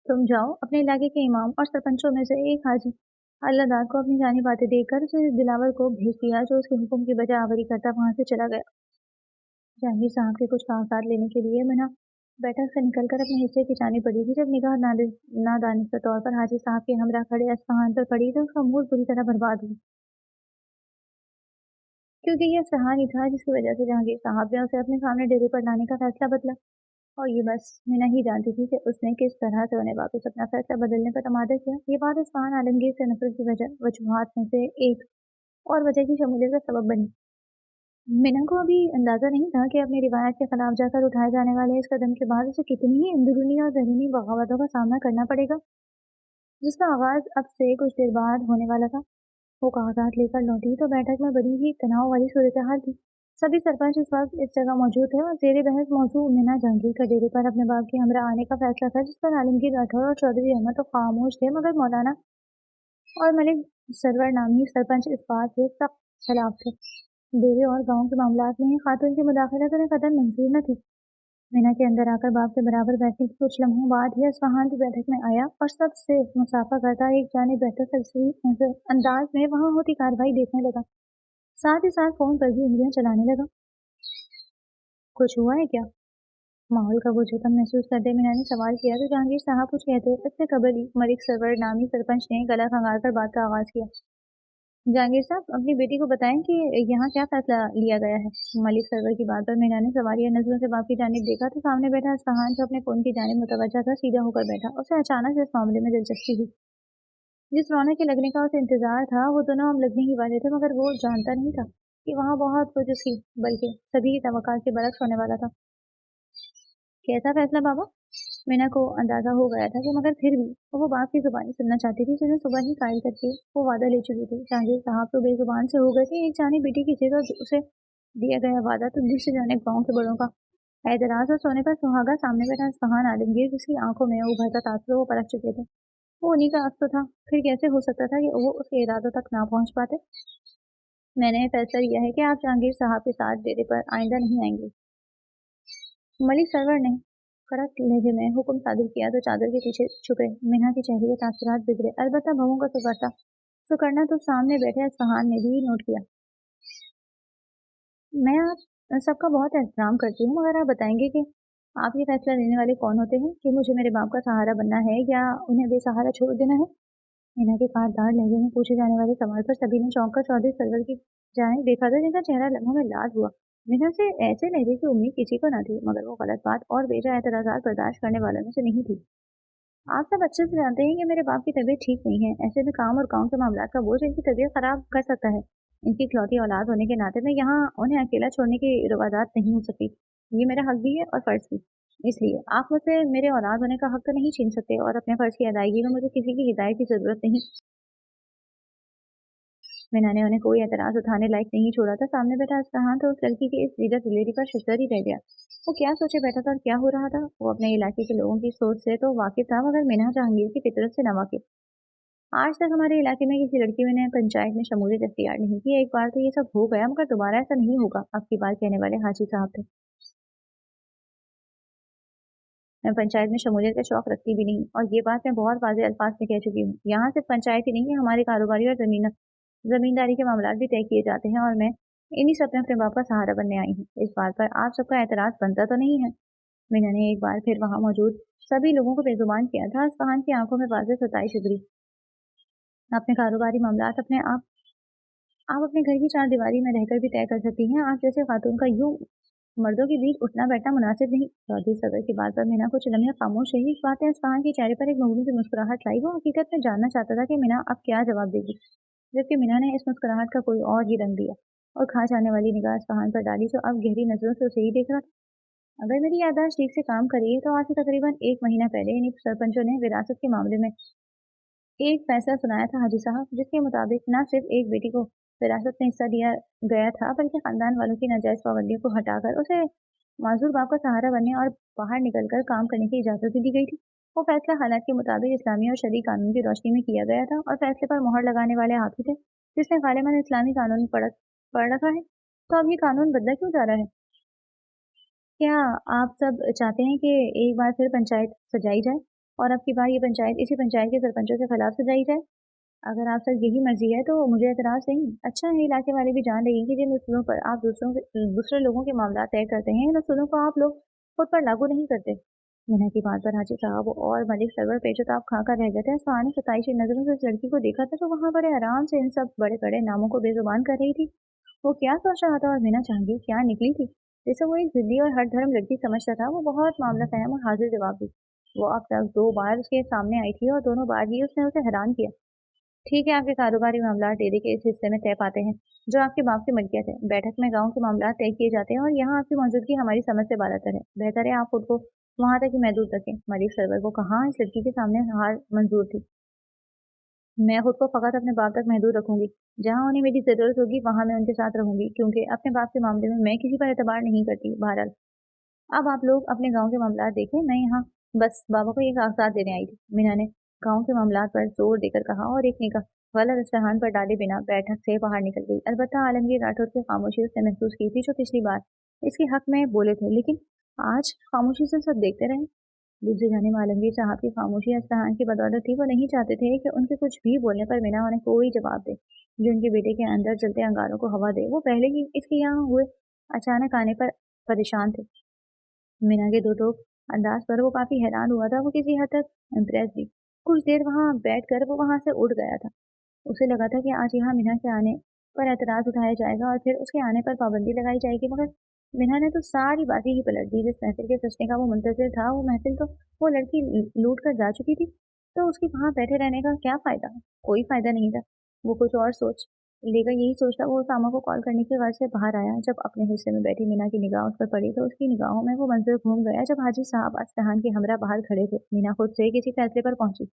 तुम जाओ, अपने इलाके के इमाम और सरपंचों में से एक हाजी अल्लाहदार को अपनी जानी बातें देकर उसे दिलावर को भेज दिया, जो उसके हुक्म की बजाय आवरी करता वहां से चला गया। जहांगीर साहब के कुछ कागजात लेने के लिए मना बैठक से निकलकर अपने हिस्से की जानी पड़ी थी। जब निगाह नादानिस्ता तौर पर हाजी साहब के हमरा खड़े अस्फहान पर पड़ी तो उसका मूड बुरी तरह बर्बाद हुआ, क्योंकि यह अस्फहान ही था जिसकी वजह से जहांगीर साहब ने उसे अपने सामने डेरे पर लाने का फैसला बदला। और ये बस मीना ही जानती थी कि उसने किस तरह से उन्हें वापस अपना फैसला बदलने पर तमादा किया। ये बात अस्फहान आलमगीर से नफरत की वजूहात में से एक और वजह की शमूलियत का सबब बनी। मीना को अभी अंदाजा नहीं था कि अपनी रिवायत के खिलाफ जाकर उठाए जाने वाले इस कदम के बाद उसे कितनी ही अंदरूनी और जहरीली बगावतों का सामना करना पड़ेगा, जिसका आगाज अब से कुछ देर बाद होने वाला था। वो कागजात लेकर लौटी तो बैठक में बड़ी ही तनाव वाली सूरत हाल थी। सभी सरपंच इस वक्त इस जगह मौजूद थे और जेरे बहस मौजू मीना जहांगीर का डेरे पर अपने बाप के हमरा आने का फैसला था, जिस पर आलमगीर राठौर और चौधरी अहमद तो खामोश थे, मगर मौलाना और मलिक सरवर नामी सरपंच इस बात के सख्त खिलाफ थे। डेरे और गांव के मामलात में खातून की मुदाखलत उन्हें कदर मंजूर न थी। मीना के अंदर आकर बाप के बराबर बैठने के कुछ लम्हों बाद ही अस्फहान की बैठक में आया और सबसे मुसाफा करता एक जाने बेहतर सरसरी अंदाज में वहां होती कार्रवाई देखने लगा। साथ ही साथ फोन पर भी उंगलियां चलाने लगा। कुछ हुआ है क्या? माहौल का बोझपन महसूस करते मीना ने सवाल किया तो जहांगीर साहब कुछ कहते इससे कबल ही मलिक सरवर नामी सरपंच ने गला खंगाल कर बात का आगाज किया। जहांगीर साहब, अपनी बेटी को बताएं कि यहाँ क्या फैसला लिया गया है। मलिक सरवर की बात पर मीना ने सवालिया नजरों से बाप की जानिब देखा तो सामने बैठा अस्फहान जो अपने फोन की जानिब मुतवज्जा था सीधा होकर बैठा। उसे अचानक से इस मामले में दिलचस्पी हुई। जिस रौनक के लगने का उसे इंतजार था वो दोनों अब लगने ही वाले थे, मगर वो जानता नहीं था कि वहाँ बहुत कुछ उसकी बल्कि सभी की तवक्कात के बरक्स होने वाला था। कैसा फैसला बाबा? मीना को अंदाजा हो गया था कि मगर फिर भी वो बाप की जुबानी सुनना चाहती थी, जिन्हें सुबह ही कायल करके वो वादा ले चुकी थी। जहांगीर साहब तो बेजुबान से हो गए थे। एक जाने बेटी की जिद और उसे दिया गया वादा, तो दूसरी जाने गाँव के बड़ों का एतराज और सोने पर सुहागा। सामने बैठा अस्फहान आलमगीर जिसकी आंखों में उभरता तासुर वो परख चुके थे। वो उन्हीं का अस्त था, फिर कैसे हो सकता था कि वो उसके इरादों तक ना पहुंच पाते। मैंने फैसला लिया है कि आप जहांगीर साहब के साथ डेरे पर आइंदा नहीं आएंगे। मलिक सरवर ने कड़क लहजे में हुक्म सादिर किया तो चादर के पीछे छुपे मीना के चेहरे के तासुरात बिगड़े। अलबत्ता भवों का सुकड़ना तो सामने बैठे अस्फहान ने भी नोट किया। मैं आप सबका बहुत एहतराम करती हूँ, मगर आप बताएंगे कि आप ये फैसला लेने वाले कौन होते हैं कि मुझे मेरे बाप का सहारा बनना है या उन्हें बेसहारा छोड़ देना है? मीना के कांटदार लहजे में पूछे जाने वाले सवाल पर सभी ने चौंक कर चौधरी सरवर की जाए देखा था, जिनका चेहरा लम्हों में लाल हुआ। मीना से ऐसे लहजे की उम्मीद किसी को न थी, मगर वो गलत बात और बेजा एतराजात बर्दाश्त करने वालों में से नहीं थी। आप सब अच्छे से जानते हैं कि मेरे बाप की तबीयत ठीक नहीं है। ऐसे में काम और गांव के मामलात का बोझ इनकी तबीयत खराब कर सकता है। इनकी इकलौती औलाद होने के नाते मैं यहाँ उन्हें अकेला छोड़ने की रवादात नहीं हो सकती। ये मेरा हक भी है और फर्ज भी। इसलिए आप मुझसे मेरे औलाद होने का हक तो नहीं छीन सकते, और अपने फर्ज की अदायगी में मुझे किसी की हिदायत की जरूरत नहीं। मीना ने उन्हें कोई एतराज उठाने लायक नहीं छोड़ा था। सामने बैठा अस्फहान तो उस लड़की की इस सीधा दिलेरी पर शिकदार ही रह गया। वो क्या सोचे बैठा था और क्या हो रहा था। वो अपने इलाके के लोगों की सोच से तो वाकिफ था, मगर मीना जहांगीर की फितरत से नावाकिफ। आज तक हमारे इलाके में किसी लड़की ने पंचायत में शमूलियत इख्तियार नहीं की। एक बार तो ये सब हो गया, मगर दोबारा ऐसा नहीं होगा। अब की बात कहने वाले हाजी साहब थे। मैं पंचायत में शमूलियत का शौक रखती भी नहीं, और ये बात मैं बहुत वाज़ेह अल्फाज में कह चुकी हूँ। यहाँ सिर्फ पंचायत ही नहीं है, हमारे कारोबारी और जमींदारी के मामलात भी तय किए जाते हैं, और मैं इन्हीं सब में अपने बाप का सहारा बनने आई हूँ। इस बात पर आप सबका एतराज बनता तो नहीं है? मीना ने एक बार फिर वहां मौजूद सभी लोगों को बेजुबान किया था। अस्फहान की आंखों में वाज़ेह सताइश उभरी। अपने कारोबारी मामलात आप अपने घर की चार दीवारी में रहकर भी तय कर सकती हैं। आप जैसे खातून का यूं मर्दों के बीच उठना बैठना मुनासिब नहीं। चौधरी सदर की बात पर मीना कुछ लम्हे खामोश रही। इस बात ने अस्फहान के चेहरे पर एक मगरून सी मुस्कुराहट लाई। वो हकीकत में जानना चाहता था कि मीना अब क्या जवाब देगी, जबकि मीना ने इस मुस्कुराहट का कोई और ही रंग दिया और खा जाने वाली निगाह अस्फहान पर डाली, जो अब गहरी नजरों से उसे ही देख रहा था। अगर मेरी याददाश्त ठीक से काम करी तो आज से तकरीबन 1 महीना पहले इन्हीं सरपंचों ने विरासत के मामले में एक फैसला सुनाया था हाजी साहब, जिसके मुताबिक न सिर्फ एक बेटी को विरासत में हिस्सा दिया गया था, बल्कि खानदान वालों की नाजायज पाबंदियों को हटाकर उसे माजूर बाप का सहारा बनने और बाहर निकलकर काम करने की इजाजत भी दी गई थी। वो फैसला हालात के मुताबिक इस्लामी और शरई कानून की रोशनी में किया गया था और फैसले पर मोहर लगाने वाले आप ही थे, जिसने गालिबन इस्लामी कानून पढ़ रखा है। तो अब ये कानून बदला क्यों जा रहा है? क्या आप सब चाहते हैं कि एक बार फिर पंचायत सजाई जाए और अब की बार ये पंचायत इसी पंचायत के सरपंचों के खिलाफ सजाई जाए? अगर आप सब यही मर्जी है तो मुझे एतराज नहीं। अच्छा है इलाके वाले भी जान रही हैं कि जिन उसूलों पर आप दूसरे लोगों के मामला तय करते हैं, इन उसूलों को आप लोग खुद पर लागू नहीं करते। मीना की बात पर हाजी साहब और मलिक सरवर पेचोताप खाकर रह गए थे। सुहानी सताइशी नजरों से उस लड़की को देखा था जो वहां बड़े आराम से इन सब बड़े बड़े नामों को बेजुबान कर रही थी। वो क्या सोच रहा था और मीना जहांगीर क्या निकली थी? जैसे वो एक जिद्दी और हर धर्म लड़की समझता था। वो बहुत मामला फहम और हाजिर जवाब दी। वो अब तक 2 बार उसके सामने आई थी और दोनों बार ही उसने उसे हैरान किया। ठीक है, आपके कारोबारी मामला डेरे के इस हिस्से में तय पाते हैं जो आपके बाप की मलकियत है। बैठक में गांव के मामला तय किए जाते हैं और यहाँ आपकी मौजूदगी हमारी समझ से बालातर है। बेहतर है आप खुद को वहां तक ही महदूद रखें। मलिक सरवर को कहाँ इस लड़की के सामने हार मंजूर थी। मैं खुद को फकत अपने बाप तक महदूद रखूंगी। जहाँ उन्हें मेरी जरूरत होगी वहां मैं उनके साथ रहूंगी, क्योंकि अपने बाप के मामले में मैं किसी पर एतबार नहीं करती। बहरहाल अब आप लोग अपने गांव के मामला देखें, मैं यहाँ बस बाबा को ये कागजात देने आई थी। मीना ने गांव के मामला पर जोर देकर कहा और एक निगाह गलत दस्तरखान पर डाले बिना बैठक से बाहर निकल गई। अलबत्ता आलमगीर राठौर की खामोशी उसने महसूस की थी, जो पिछली बार इसके हक में बोले थे, लेकिन आज खामोशी से सब देखते रहे। दूसरी जानिब आलमगीर साहब की खामोशी असलहान की बदौलत थी। वो नहीं चाहते थे कि उनके कुछ भी बोलने पर मीना उन्हें कोई जवाब दे, जो उनके बेटे के अंदर जलते अंगारों को हवा दे। वो पहले ही इसके यहाँ हुए अचानक आने पर परेशान थे। मीना के दो टोक अंदाज पर वो काफी हैरान हुआ था। वो किसी हद तक इम्प्रेस भी। कुछ देर वहां बैठकर वो वहां से उठ गया था। उसे लगा था कि आज यहाँ मीना के आने पर एतराज उठाया जाएगा और फिर उसके आने पर पाबंदी लगाई जाएगी, मगर मीना ने तो सारी बातें ही पलट दी। जिस महफिल के सजने का वो मुंतजिर था, वो महफिल तो वो लड़की लूट कर जा चुकी थी। तो उसके वहां बैठे रहने का क्या फायदा? कोई फायदा नहीं था। वो कुछ और सोच लेगा यही सोचता वो सामा को कॉल करने के घर से बाहर आया। जब अपने हिस्से में बैठी मीना की निगाह उस पर पड़ी तो उसकी निगाहों में वो मंजर घूम गया जब हाजी साहब अस्तहान के हमरा बाहर खड़े थे। मीना खुद से किसी फैसले पर पहुंची।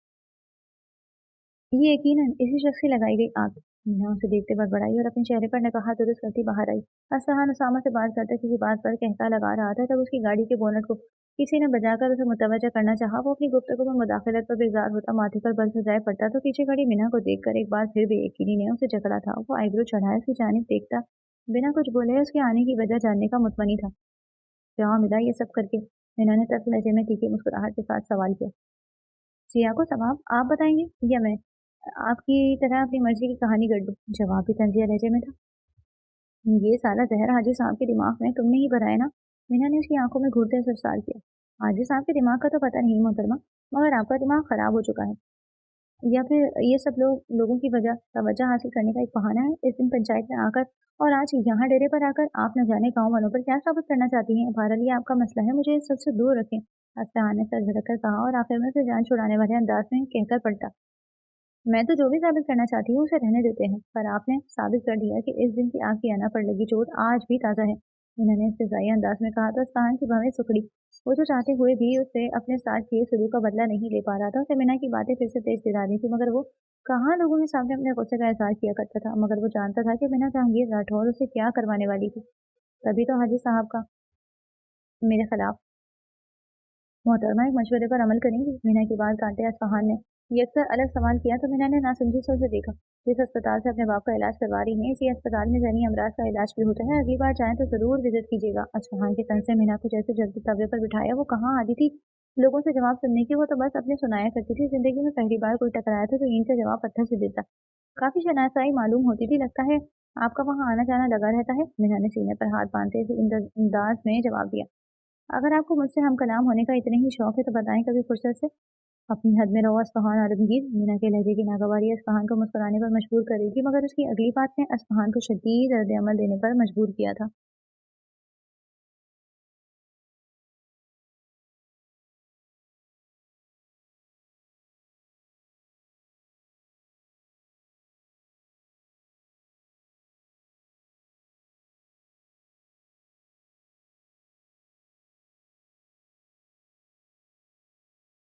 ये यकीनन इसी शख्स की लगाई गई आग। मीना उसे देखते बड़बड़ाई और अपने चेहरे पर नकाहा दुरुस्त करती बाहर आई। अस्तहान उसामा से बात करते किसी बात पर कहता लगा रहा था। जब उसकी गाड़ी के बोनट को किसी ने बजाकर उसे मुतवज्जा करना चाहा, वो अपनी गुफ्तगू में मुदाखलत पर बेजार होता माथे पर बल सजाए पड़ता तो पीछे खड़ी मीना को देखकर एक बार फिर बेयकीनी ने उसे जकड़ा था। वो आईब्रो चढ़ाए उसकी जानिब देखता बिना कुछ बोले उसके आने की वजह जानने का मुतमनी था। क्या मिला ये सब करके? मीना ने तल्ख लहजे में तीखी मुस्कुराहट के साथ सवाल किया। सिया को सवाब आप बताएंगे या मैं आपकी तरह अपनी मर्जी की कहानी कर दूं? जवाब भी तंजिया लहजे में था। ये सारा जहर हाजी साहब के दिमाग में तुमने ही भरा है ना? मीना ने उसकी आंखों में घूरते हुए सवाल किया। हाजी साहब के दिमाग का तो पता नहीं मोहतरमा, मगर आपका दिमाग खराब हो चुका है, या फिर ये सब लोगों की वजह तवज्जो हासिल करने का एक बहाना है। इस दिन पंचायत में आकर और आज यहाँ डेरे पर आकर आप न जाने गाँव वालों पर क्या साबित करना चाहती हैं? बहरहाल ये आपका मसला है, मुझे इस सबसे दूर रखें। अस्तहान ने सर झटक कर कहा और आखिर में उसे जान छुड़ाने वाले अंदाज में कहकर पलटा। मैं तो जो भी साबित करना चाहती हूँ उसे रहने देते हैं, पर आपने साबित कर दिया कि इस दिन की आग की अना पर लगी चोट आज भी ताज़ा है। उन्होंने इस्तेज़ाई अंदाज में कहा तो अस्तान की भवें सुखड़ी। वो जो चाहते हुए भी उसे अपने साथ किए सलूक का बदला नहीं ले पा रहा था। उसे मीना की बातें फिर से तेज दिला रही थी, मगर वो कहाँ लोगों के सामने अपने गुस्से का इजहार किया करता था। मगर वो जानता था कि मीना जहांगीर राठौर उसे क्या करवाने वाली थी। तभी तो हाजी साहब का मेरे खिलाफ मोहतरमा एक मशवरे पर अमल करेंगी? मीना की बात काटे असफहान ने यकसर अलग सवाल किया तो मीना ने नासमझी से उसे देखा। जिस अस्पताल से अपने बाप का इलाज करवा रही हैं, इसी अस्पताल में जहनी अमराज का इलाज भी होता है। अगली बार जाएं तो जरूर विजिट कीजिएगा। असफहान के तन से मीना को जैसे जल्दी तवे पर बिठाया। वो कहाँ आती थी लोगों से जवाब सुनने की? वो तो बस अपने सुनाया करती थी। जिंदगी में पहली बार कोई टकराया था तो इनका जवाब पत्थर से देता। काफी शनासाई मालूम होती थी। लगता है आपका वहाँ आना जाना लगा रहता है। मीना ने सीने पर हाथ बांधते हुए अंदाज में जवाब दिया। अगर आपको मुझसे हम कलाम होने का इतने ही शौक है तो बताएं कभी फुर्सत से। अपनी हद में रहो असफ़हान आलमगीर। मीना के लहजे की नागवारी असफ़हान को मुस्कुराने पर मजबूर कर रही थी, मगर उसकी अगली बात ने असफ़हान को शदीद रद्द अमल देने पर मजबूर किया था।